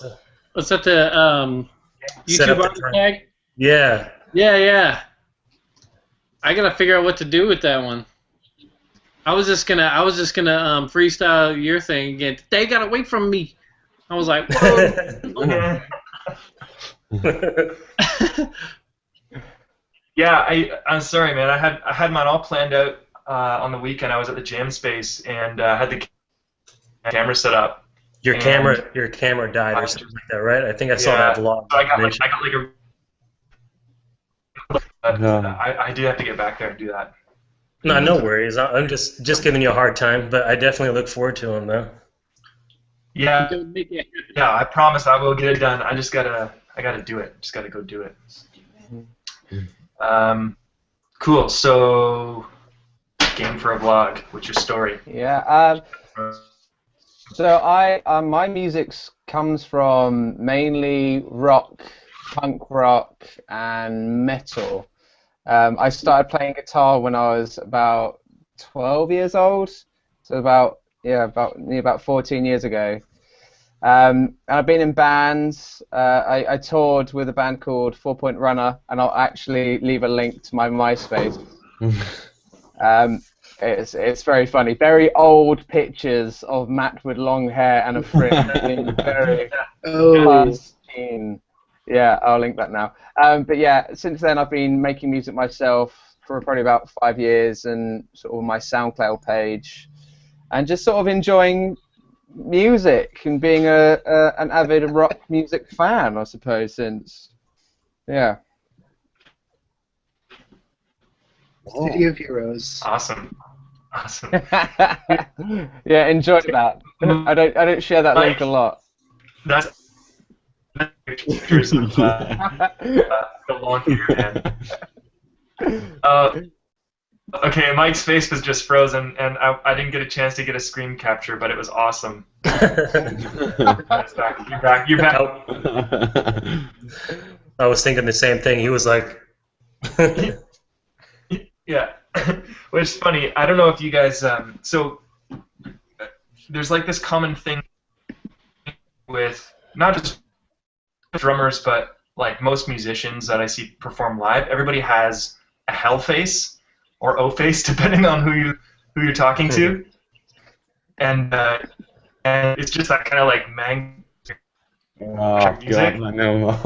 was that the Set up YouTube the art time. tag? Yeah. Yeah. I gotta figure out what to do with that one. I was just gonna freestyle your thing again. They got away from me. I was like, whoa. Yeah, I'm sorry, man. I had mine all planned out on the weekend. I was at the jam space and had the camera set up. Your camera died or something like that, right? I think I saw that vlog. So I got like a. But I do have to get back there and do that. No, no worries. I'm just giving you a hard time, but I definitely look forward to them, though. Yeah, I promise I will get it done. I gotta do it. Just gotta go do it. Cool. So, game for a vlog. What's your story? Yeah. So my music comes from mainly rock, punk rock, and metal. I started playing guitar when I was about 12 years old, so about 14 years ago. And I've been in bands. I toured with a band called 4 Point Runner, and I'll actually leave a link to my MySpace. It's very funny. Very old pictures of Matt with long hair and a fringe, being very pristine. Yeah, I'll link that now. But yeah, since then I've been making music myself for probably about 5 years, and sort of my SoundCloud page, and just sort of enjoying music and being an avid rock music fan, I suppose. Since City of Heroes. Awesome. Yeah, enjoy that. I don't share that link a lot. That's pictures of the long hair, man. Okay, Mike's face was just frozen, and I didn't get a chance to get a screen capture, but it was awesome. You're back. I was thinking the same thing. He was like... Yeah. Which is funny. I don't know if you guys... so, there's like this common thing with not just drummers, but like most musicians that I see perform live. Everybody has a hell face or O face, depending on who you're talking to, and it's just that kind of like music. God, I know.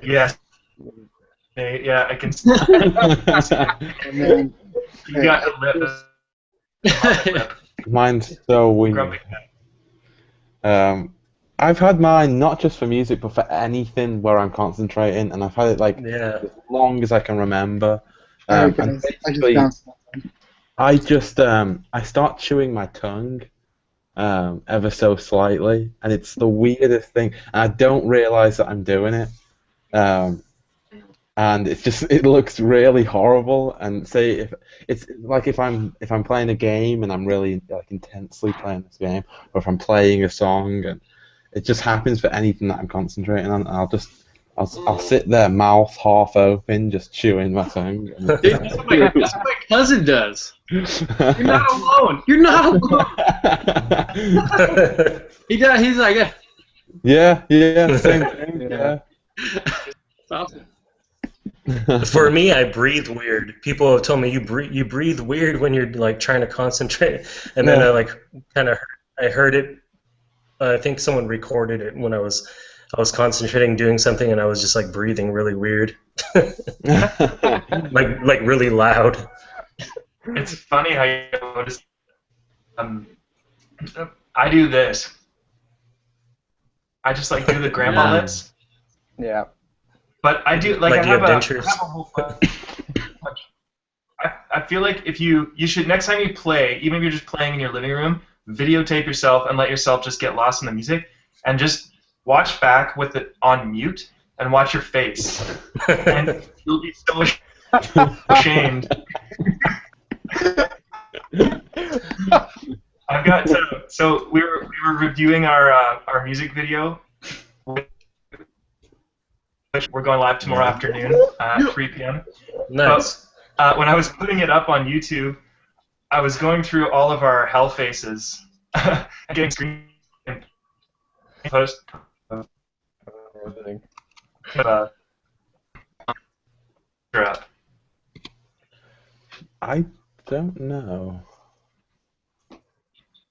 Yes. Yeah, I can. And then, You got the lip. Mine's so weird. I've had mine not just for music, but for anything where I'm concentrating, and I've had it like as long as I can remember. And basically, I start chewing my tongue ever so slightly, and it's the weirdest thing. And I don't realize that I'm doing it, and it looks really horrible. And say if I'm playing a game and I'm really like intensely playing this game, or if I'm playing a song, and it just happens for anything that I'm concentrating on. I'll sit there, mouth half open, just chewing my tongue. That's what my cousin does. You're not alone. You're not alone. He's like, yeah, same thing. Yeah. It's awesome. For me, I breathe weird. People have told me you breathe weird when you're like trying to concentrate, and then I heard it. I think someone recorded it when I was concentrating doing something, and I was just like breathing really weird, like really loud. It's funny how you notice. I do this. I just like do the grandma lips. Yeah. But I do like I you have have a dentures. I feel like if you should next time you play, even if you're just playing in your living room, videotape yourself and let yourself just get lost in the music, and just watch back with it on mute and watch your face, and you'll be so ashamed. I've got so we were reviewing our music video, which We're going live tomorrow afternoon at 3 p.m. Nice. But when I was putting it up on YouTube, I was going through all of our hell faces and getting screen post. I don't know.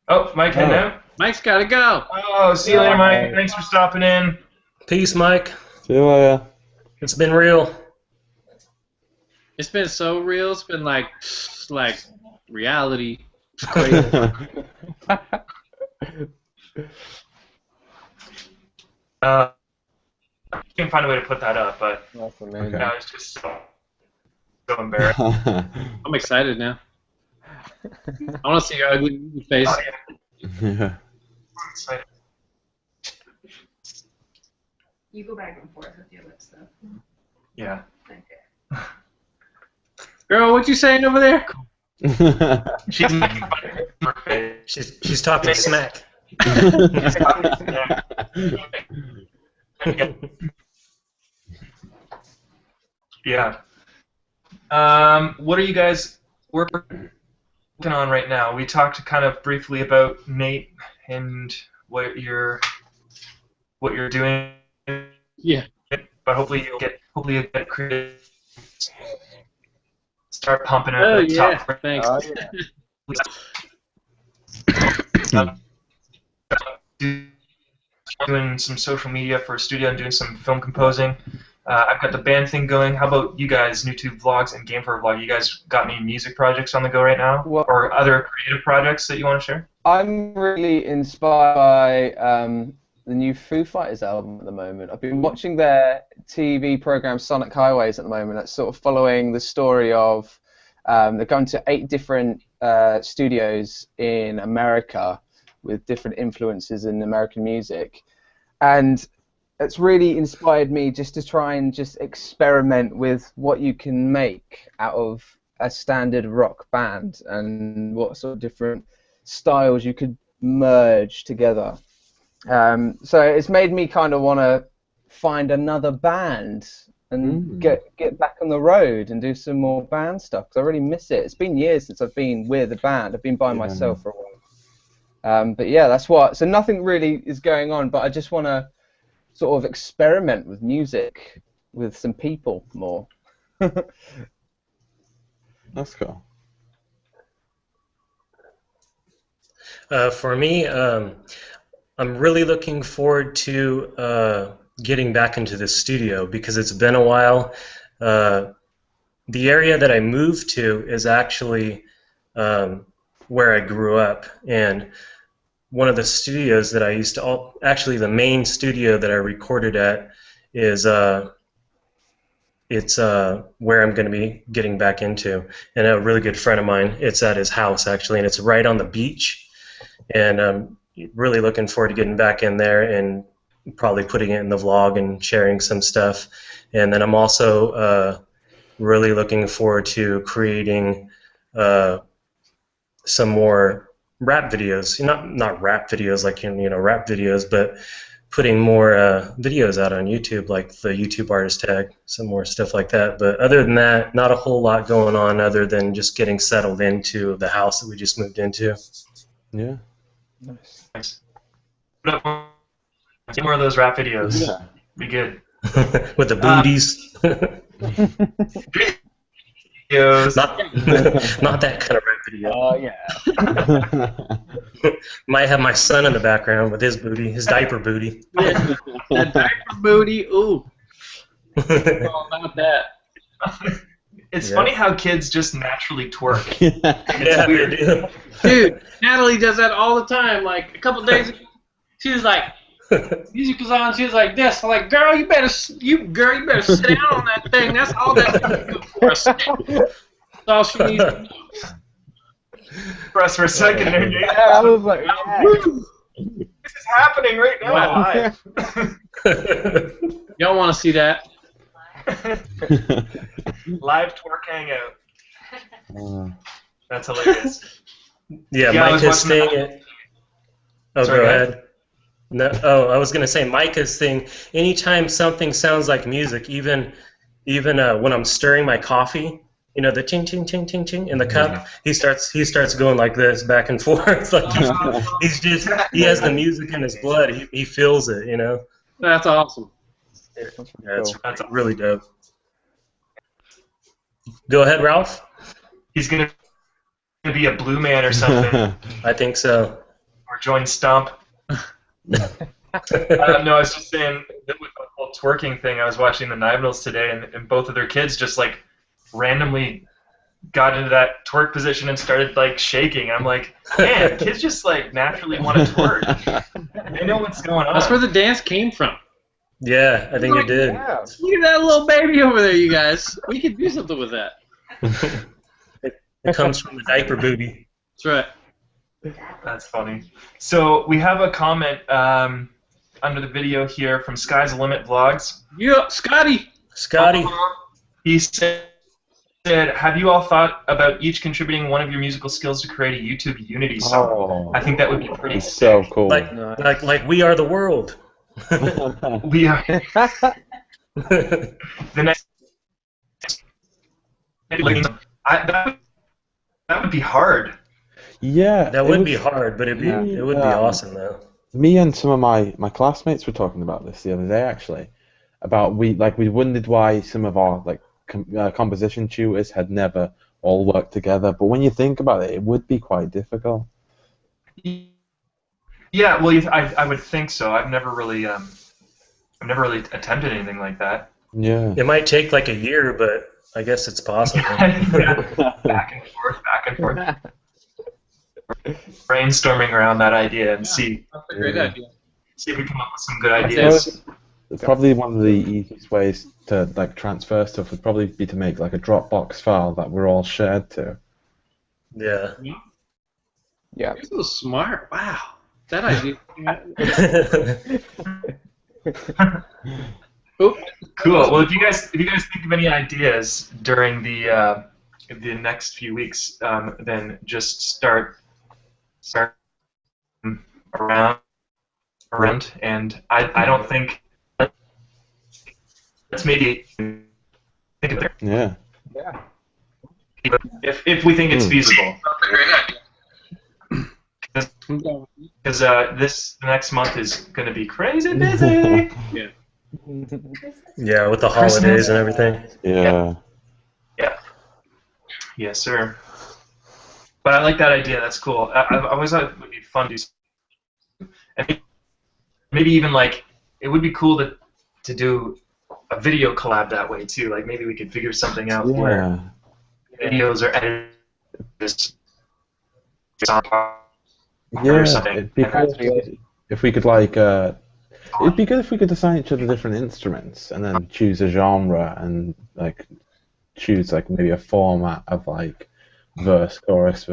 Oh, Mike, heading out? Mike's got to go. Oh, see you later, Mike. Thanks for stopping in. Peace, Mike. See you later. It's been real. It's been so real. It's been like reality. It's crazy. I can't find a way to put that up, but That's amazing. I was just so embarrassed. I'm excited now. I want to see your ugly face. Oh, yeah. Yeah. I'm excited. You go back and forth with your lips, though. Yeah. Okay. Girl, what you saying over there? She's making fun of her face. She's talking smack. Yeah. What are you guys working on right now? We talked kind of briefly about Nate and what you're doing. Yeah. But hopefully you'll get creative. Start pumping out the yeah. top. Thanks. Doing some social media for a studio and doing some film composing. I've got the band thing going. How about you guys, YouTube vlogs and Game for a Vlog? You guys got any music projects on the go right now? Well, or other creative projects that you want to share? I'm really inspired by the new Foo Fighters album at the moment. I've been watching their TV program Sonic Highways at the moment. That's sort of following the story of they're going to 8 different studios in America with different influences in American music. And it's really inspired me just to try and just experiment with what you can make out of a standard rock band and what sort of different styles you could merge together. So it's made me kind of want to find another band and get back on the road and do some more band stuff, because I really miss it. It's been years since I've been with a band. I've been by myself for a while. But yeah, that's what. So nothing really is going on, but I just want to sort of experiment with music with some people more. That's cool. For me, I'm really looking forward to getting back into the studio because it's been a while. The area that I moved to is actually where I grew up, and one of the studios that I used to, actually the main studio that I recorded at is it's where I'm going to be getting back into. And a really good friend of mine, it's at his house actually, and it's right on the beach. And I'm really looking forward to getting back in there and probably putting it in the vlog and sharing some stuff. And then I'm also really looking forward to creating some more rap videos, not rap videos like rap videos, but putting more videos out on YouTube, like the YouTube artist tag, some more stuff like that. But other than that, not a whole lot going on other than just getting settled into the house that we just moved into. Yeah. Nice. Put up more of those rap videos. Yeah. Be good. With the booties. Videos. Not that kind of rap video. Oh yeah. Might have my son in the background with his booty, his diaper booty. That diaper booty, ooh. All about that. It's funny how kids just naturally twerk. It's weird. Dude, Natalie does that all the time. Like a couple days ago, she was like, music was on. She was like this. I'm like, girl, you better sit down on that thing. That's all that's good for us. That's all she needs to know. Press for a second there, Nate. Yeah, I was like, yeah. This is happening right now. Wow. Y'all want to see that? Live twerk hangout. That's hilarious. Yeah, Yeah, I Mike was is watching staying that. at... Oh, Sorry, go go ahead. No, oh, I was gonna say Micah's thing. Anytime something sounds like music, even when I'm stirring my coffee, you know, the ching ching ching ching ching in the cup, he starts going like this back and forth. Like he has the music in his blood. He feels it, you know. That's awesome. Yeah, that's really dope. Go ahead, Ralph. He's gonna be a blue man or something, I think so. or join Stump. No, I was just saying that with the whole twerking thing. I was watching the Nivenals today, and both of their kids just like randomly got into that twerk position and started like shaking. I'm like, man, kids just like naturally want to twerk. They know what's going on. That's where the dance came from. Yeah, I think it did. Yeah. Look at that little baby over there, you guys. We could do something with that. It comes from the diaper booty. That's right. That's funny. So we have a comment under the video here from Sky's the Limit Vlogs. Yeah, Scotty. Scotty. He said, have you all thought about each contributing one of your musical skills to create a YouTube Unity song? Oh, I think that would be pretty so sick. cool. Like we are the world. We are the next. That would be hard. Yeah, That would be hard, but it would be awesome though. Me and some of my classmates were talking about this the other day, actually. About we wondered why some of our composition tutors had never all worked together. But when you think about it, it would be quite difficult. Yeah, well, I would think so. I've never really attempted anything like that. Yeah. It might take like a year, but I guess it's possible. Yeah. Back and forth. Brainstorming around that idea and see That's a great idea. if we come up with some good ideas. Probably one of the easiest ways to like transfer stuff would probably be to make like a Dropbox file that we're all shared to. Yeah. Yeah. You're so smart. Wow. That idea. Cool. Well, if you guys think of any ideas during the next few weeks, then just start around, and I don't think let's maybe think of it. Yeah. Yeah. If we think it's feasible. Because the next month is going to be crazy busy. Yeah. Yeah, with the Christmas. holidays and everything. Yeah. Yeah. Yes, sir. But I like that idea. That's cool. I always thought it would be fun to do. And maybe even like it would be cool to do a video collab that way too. Like maybe we could figure something out where videos are edited. Yeah, Or something. it'd be good if we could like it'd be good if we could assign each other different instruments and then choose a genre and like choose like maybe a format of like verse, chorus,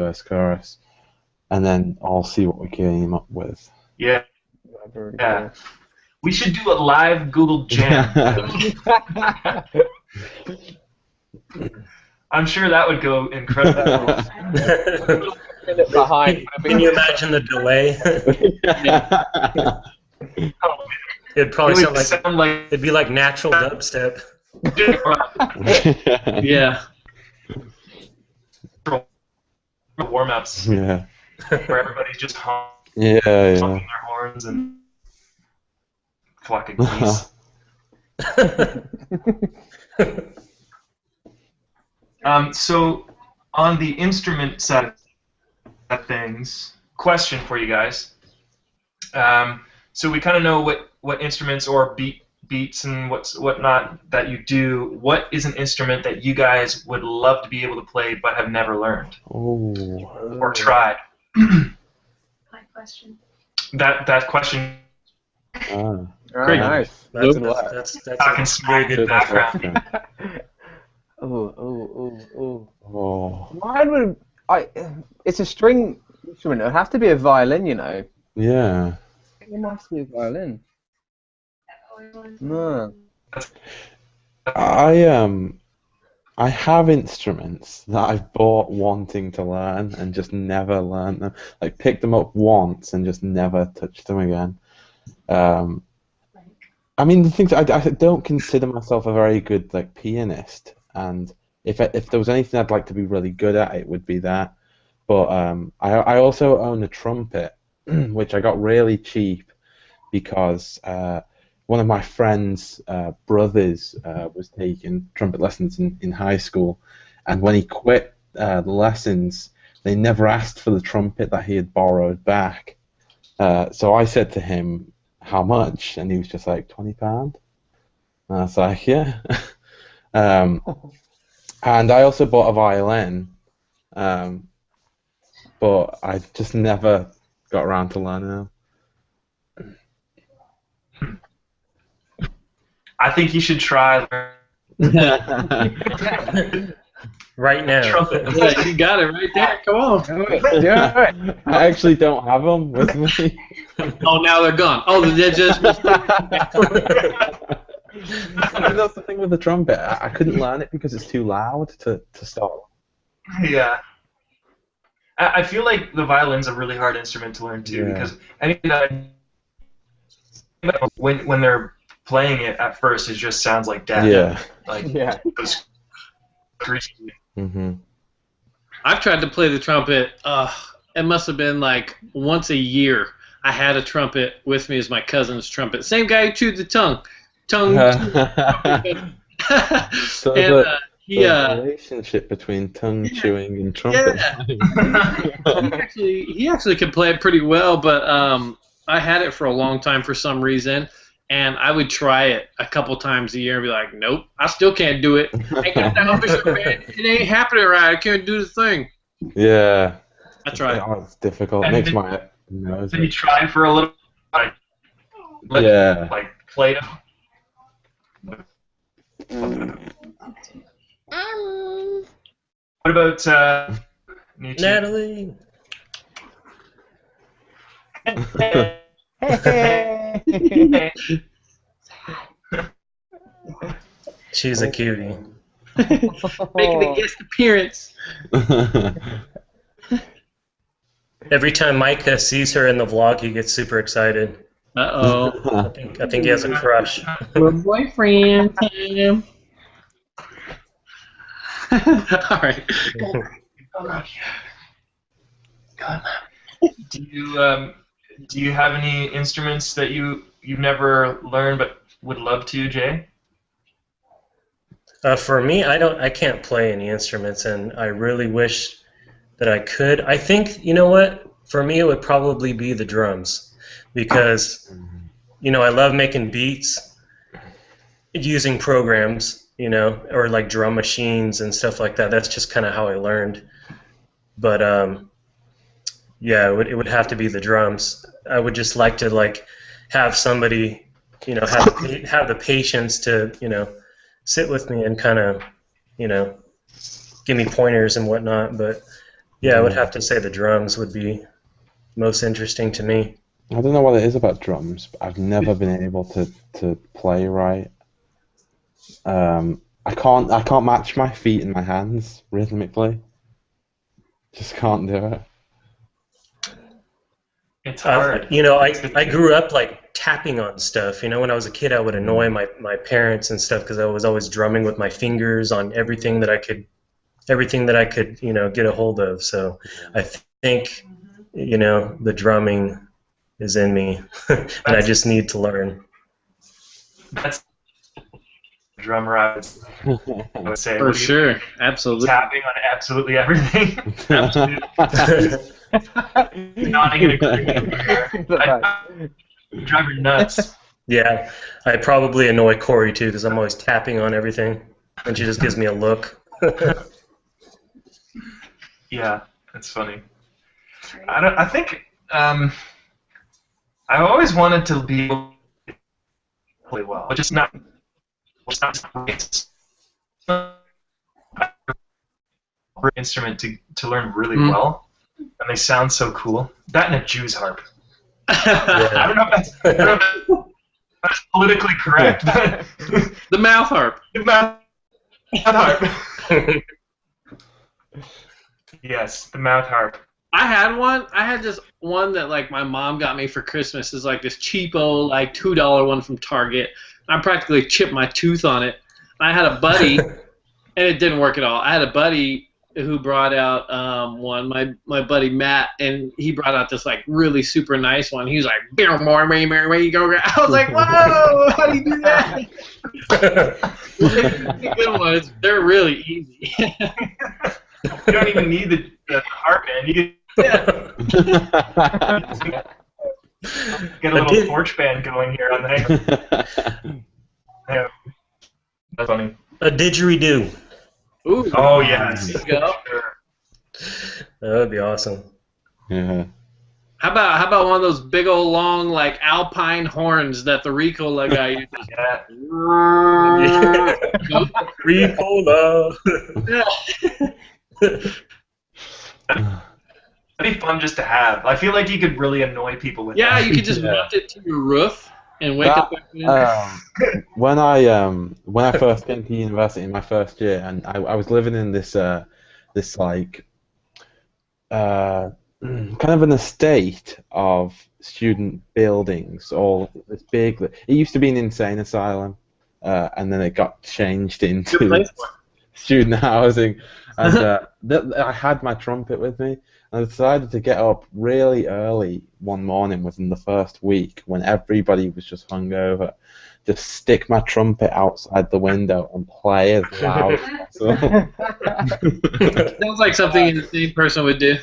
and then all see what we came up with. Yeah. Yeah. We should do a live Google Jam. I'm sure that would go incredible. Behind. Can you imagine the delay? It'd probably sound like it'd be like natural dubstep. Yeah. Warm-ups. Yeah. Where everybody's just Yeah. honking their horns and flocking geese. So on the instrument side of things, question for you guys. So we kind of know what instruments or beats and whatnot that you do. What is an instrument that you guys would love to be able to play but have never learned or tried? My question. That question. Great. Nice. That's Talking a very good background. Oh. Mine would. It's a string instrument. It would have to be a violin, you know. Yeah. It must be a violin. No. I have instruments that I've bought wanting to learn and just never learned them. Like picked them up once and just never touched them again. I mean, the things I don't consider myself a very good like pianist, and if there was anything I'd like to be really good at, it would be that. But I also own a trumpet, which I got really cheap because one of my friend's brothers was taking trumpet lessons in high school, and when he quit the lessons, they never asked for the trumpet that he had borrowed back. So I said to him, "How much?" And he was just like, £20. And I was like, "Yeah." And I also bought a violin, but I just never got around to learning them. I think you should try. Right now. Trumpet. Yeah, you got it right there. Come on. Do it. I actually don't have them with me. Oh, now they're gone. Oh, they're just. I mean, that's the thing with the trumpet. I couldn't learn it because it's too loud to start. Yeah. I feel like the violin's a really hard instrument to learn too, because anything that when they're playing it at first, it just sounds like death. Yeah. Like those I've tried to play the trumpet. It must have been like once a year. I had a trumpet with me as my cousin's trumpet. Same guy who chewed the tongue. So And, the relationship between tongue chewing and trumpet. Yeah. he actually could play it pretty well, but I had it for a long time for some reason, and I would try it a couple times a year and be like, nope, I still can't do it. I got it ain't happening right. I can't do the thing. Yeah. I tried. Oh, it's difficult. It makes my nose. Then you try for a little, like Play-Doh. What about Natalie? She's a cutie. Making a guest appearance. Every time Micah sees her in the vlog, he gets super excited. Uh-oh. I think he has a crush. We're boyfriend time. All right. Do you have any instruments that you've never learned but would love to, Jay? For me, I can't play any instruments, and I really wish that I could. I think, you know what? For me, it would probably be the drums, because, you know, I love making beats using programs, you know, or like drum machines and stuff like that. That's just kind of how I learned. But yeah, it would have to be the drums. I would just like to have somebody, you know, have the patience to, you know, sit with me and kind of, you know, give me pointers and whatnot. But yeah, I would have to say the drums would be most interesting to me. I don't know what it is about drums, but I've never been able to play right. I can't match my feet and my hands rhythmically. Just can't do it. It's hard. You know, I grew up like tapping on stuff. You know, when I was a kid, I would annoy my parents and stuff because I was always drumming with my fingers on everything that I could, you know, get a hold of. So I think, you know, the drumming is in me, and I just need to learn. That's drummer, I would say. For sure, absolutely. Tapping on absolutely everything. Absolutely. Nodding in agreement. Drive her nuts. Yeah, I probably annoy Corey too because I'm always tapping on everything, and she just gives me a look. Yeah, that's funny. I think I've always wanted to be able to play well, which is not great. Instrument to learn really well, and they sound so cool. That and a Jew's harp. I don't know if that's politically correct. But the mouth harp. The mouth harp. Yes, the mouth harp. I had one. I had this one that like my mom got me for Christmas. Is like this cheapo like $2 one from Target. I practically chipped my tooth on it. I had a buddy, and it didn't work at all. I had a buddy who brought out one. My buddy Matt, and he brought out this like really super nice one. He was like, where you go? I was like, whoa, how do you do that? Good ones. They're really easy. You don't even need the heart band. You can get a little torch band going here on the Yeah. That's funny. A didgeridoo. Ooh. Oh, yes. There you go. That would be awesome. Yeah. How about one of those big old long like alpine horns that the Ricola guy uses? Yeah. Ricola. That'd be fun just to have. I feel like you could really annoy people with Yeah, that. you could just mount it to your roof and wake up. When I first came to university in my first year, and I was living in this like kind of an estate of student buildings, all this big. It used to be an insane asylum, and then it got changed into student housing. And I had my trumpet with me, and I decided to get up really early one morning within the first week when everybody was just hungover, just stick my trumpet outside the window and play as loud as possible. Sounds like something an insane person would do.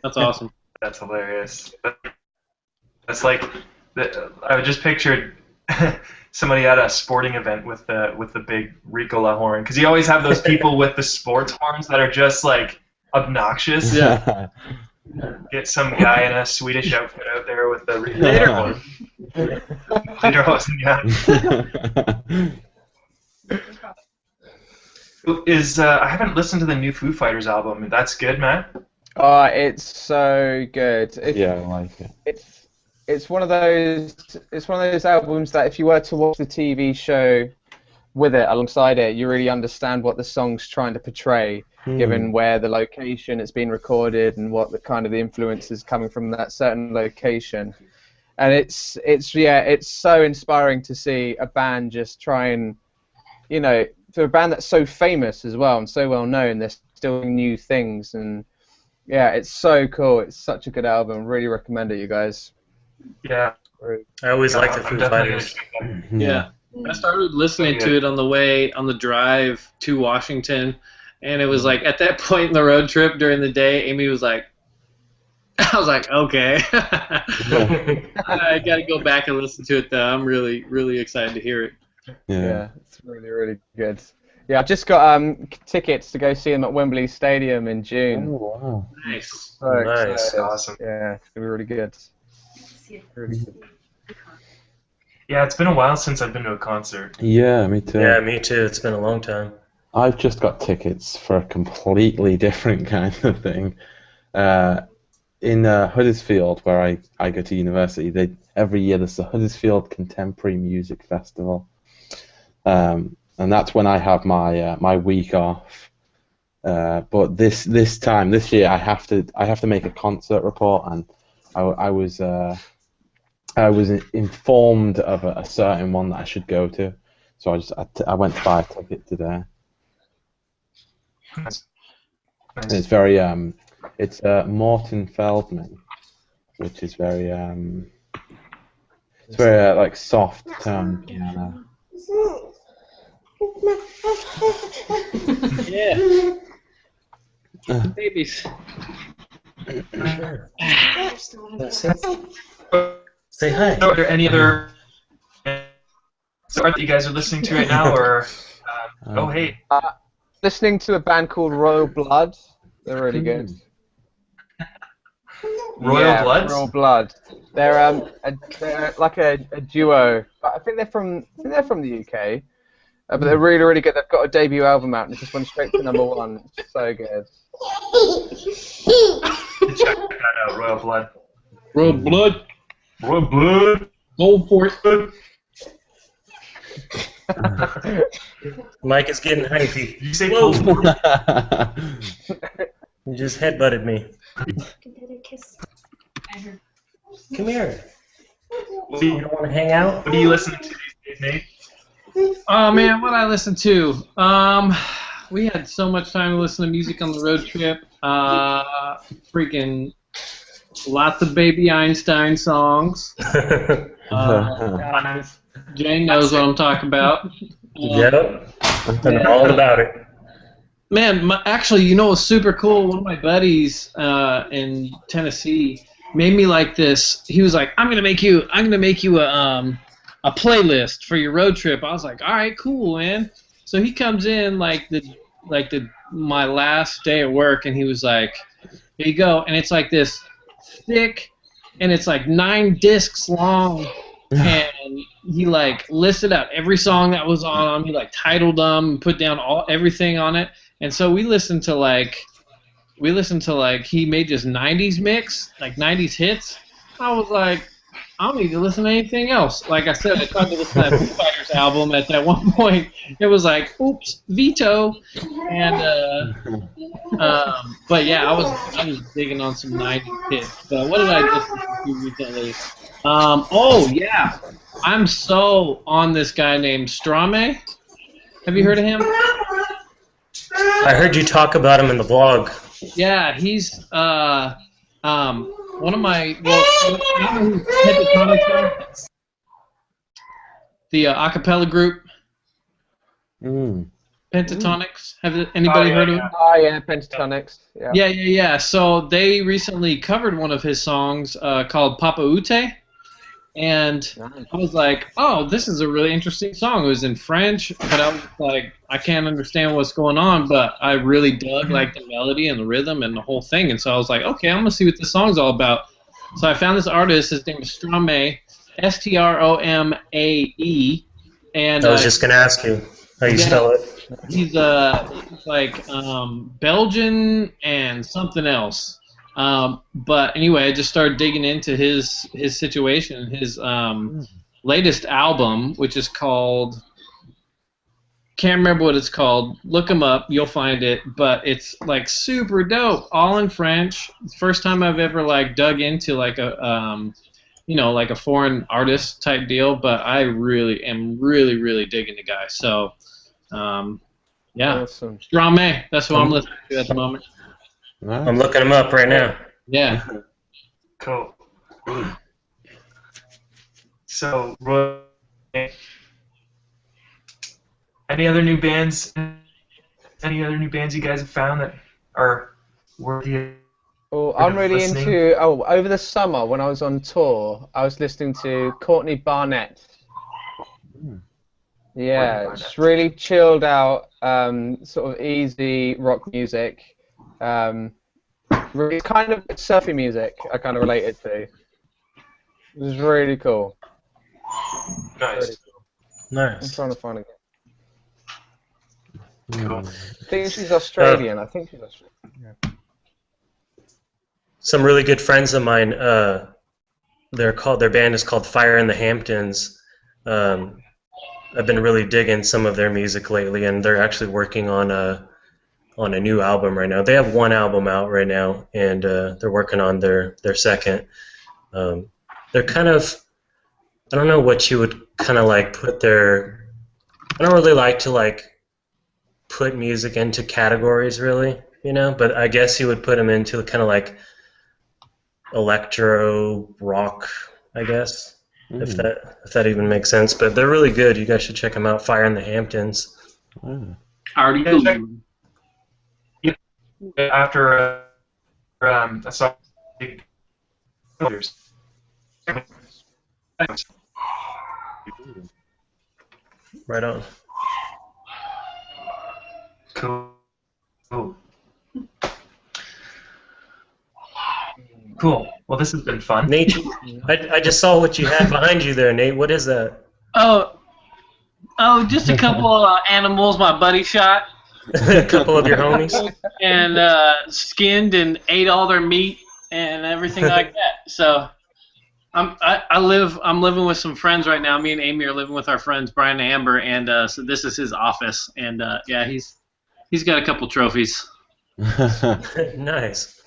That's awesome. That's hilarious. That's like I just pictured somebody at a sporting event with the big Ricola horn, because you always have those people with the sports horns that are just like obnoxious. Yeah. Get some guy in a Swedish outfit out there with the Ricola horn. I haven't listened to the new Foo Fighters album. That's good, Matt? Oh, it's so good. Yeah, I like it. It's one of those albums that if you were to watch the TV show with it alongside it, you really understand what the song's trying to portray, given where the location it's been recorded and what the kind of the influence is coming from that certain location. And it's so inspiring to see a band just try and, for a band that's so famous as well and so well known, they're still doing new things. And yeah, it's so cool. It's such a good album. Really recommend it, you guys. Yeah. I always like the Foo Fighters. Yeah. I started listening to it on the drive to Washington, and it was like at that point in the road trip during the day, Amy was like, I was like, okay. I got to go back and listen to it, though. I'm really, really excited to hear it. Yeah, it's really, really good. Yeah, I've just got tickets to go see them at Wembley Stadium in June. Oh, wow. Nice. So Nice. excited. Awesome. Yeah, it's going to be really good. Really good. Yeah, it's been a while since I've been to a concert. Yeah, me too. Yeah, me too. It's been a long time. I've just got tickets for a completely different kind of thing. In Huddersfield, where I go to university, every year there's the Huddersfield Contemporary Music Festival, and that's when I have my week off. But this year, I have to make a concert report, and I was informed of a certain one that I should go to, so I went to buy a ticket today. Nice. And it's very it's Morton Feldman, which is very it's very like soft tone piano. Yeah. Babies. Say hi. So are there any other that you guys are listening to right now, or oh hey, Listening to a band called Royal Blood. They're really good. Royal Bloods? Royal Blood. They're like a duo. But I think they're from the UK. But they're really, really good. They've got a debut album out and it just went straight to #1. It's so good. Check that out, Royal Blood. Royal Blood. Royal Blood. Go for it. Mike is getting hypey. Did you say Whoa! post? You just headbutted me. Give it a kiss. I heard. Come here. What do You you, don't want to hang out? what are you listening to these days, Nate? Oh man, what I listened to? We had so much time to listen to music on the road trip. Freaking lots of Baby Einstein songs. Jane knows what I'm talking about. Yep. I know all about it. Man, actually, you know what's super cool? One of my buddies in Tennessee made me like this. He was like, "I'm gonna make you a playlist for your road trip." I was like, "All right, cool, man." So he comes in my last day at work, and he was like, "Here you go," and it's like this thick, and it's like 9 discs long. And he like listed out every song that was on them. He like titled them, put down everything on it. And so we listened to like he made this 90s mix, like 90s hits. I was like, I don't need to listen to anything else. Like I said, I tried to listen to that Foo Fighters album at that one point. It was like, oops, veto. And but yeah, I was digging on some 90s hits. But what did I listen to recently? Oh yeah, I'm so on this guy named Strame. Have you heard of him? I heard you talk about him in the vlog. Yeah, he's one of my Pentatonics, the acapella group. Pentatonics. Have anybody heard of him? Oh yeah, Pentatonics. Yeah. Yeah. So they recently covered one of his songs called Papa Ute. And I was like, oh, this is a really interesting song. It was in French, but I was like, I can't understand what's going on, but I really dug like the melody and the rhythm and the whole thing. And so I was like, okay, I'm going to see what this song's all about. So I found this artist. His name is Strome, Stromee. And I was just going to ask you how you spell it. He's like Belgian and something else. But anyway, I just started digging into his situation, his latest album, which is called, can't remember what it's called. Look him up, you'll find it. But it's like super dope, all in French. First time I've ever like dug into like a like a foreign artist type deal. But I really am really digging the guy. So yeah, Awesome. Strame, that's what I'm listening to at the moment. Nice. I'm looking him up right now. Yeah. Cool. So, Roy, any other new bands? Any other new bands you guys have found that are worthy? Oh, I'm really listening? into. Oh, over the summer when I was on tour, I was listening to Courtney Barnett. Yeah, Barnett. it's really chilled out, sort of easy rock music. It's kind of surfy music. I kind of relate it to. It was really cool. Nice. Really cool. I'm Nice. trying to find it. Cool. I think she's Australian. Yeah. Some really good friends of mine. Their band is called Fire in the Hamptons. I've been really digging some of their music lately, and they're actually working on a new album right now. They have one album out right now, and they're working on their second. They're kind of, I don't know what you would kind of like put their. I don't really like to like put music into categories, really, but I guess you would put them into kind of like electro rock, I guess, if that even makes sense. But they're really good. You guys should check them out. Fire in the Hamptons. Already Yeah, check- After I saw Right on. Cool. Cool. Well, this has been fun. Nate, I just saw what you had behind you there, Nate. What is that? Oh, just a couple of animals my buddy shot A couple of your homies? and skinned and ate all their meat and everything like that. So I'm living with some friends right now. Me and Amy are living with our friends Brian and Amber, and so this is his office. And yeah, he's got a couple trophies. Nice.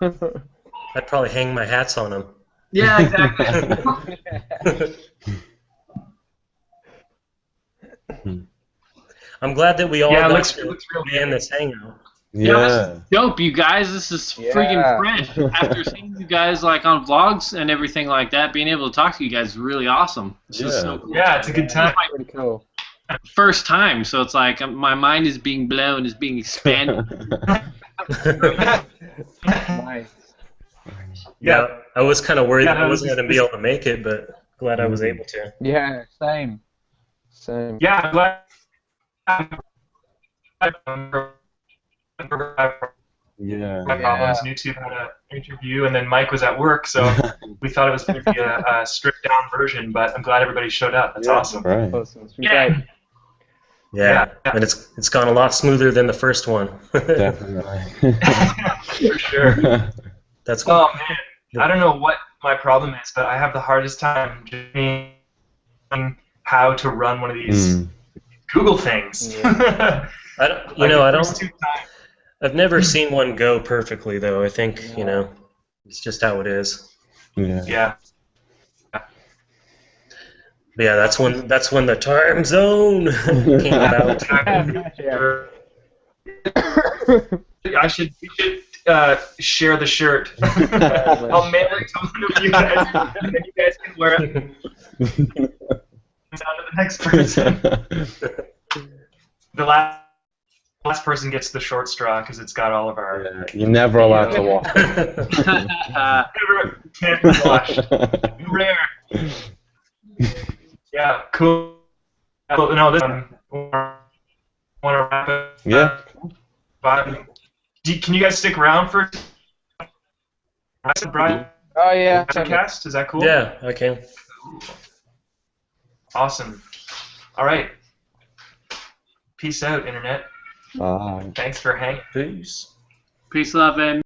I'd probably hang my hats on him. Yeah, exactly. I'm glad that we all Yeah, it got looks to real be in this hangout. Yeah, this is dope, you guys. This is freaking Yeah. fresh. After seeing you guys like on vlogs and everything like that, being able to talk to you guys is really awesome. This is so cool. Yeah, it's a good time. This is Pretty cool. my first time, so it's like my mind is being blown, is being expanded. Nice. Yeah, I was kind of worried Yeah, that I wasn't going to be able to make it, but glad I was able to. Yeah, same. Same. Yeah, I'm glad. Yeah. My problems. YouTube had an interview, and then Mike was at work, so we thought it was going to be a stripped down version. But I'm glad everybody showed up. That's awesome. Right. Awesome. It's been Yeah. great. Yeah, and it's gone a lot smoother than the first one. Definitely. For sure. That's cool. Oh man, I don't know what my problem is, but I have the hardest time knowing how to run one of these Google things. I don't, Like the I first don't. 2 times. I've never seen one go perfectly though. I think it's just how it is. Yeah. Yeah. But yeah, that's when the time zone came out. We should share the shirt. I'll mail it to one of you guys, and then you guys can wear it. It's on to the next person. The last person gets the short straw because it's got all of our. Yeah, you're never allowed to watch. Never can't be washed. Rare. Yeah, cool. No, this one. Want to wrap it? Yeah. Can you guys stick around for? Brian. Oh yeah. Podcast? Is that cool? Yeah, I can. Awesome. All right. Peace out, internet. Bye. Thanks for hanging. Peace. Peace, love, and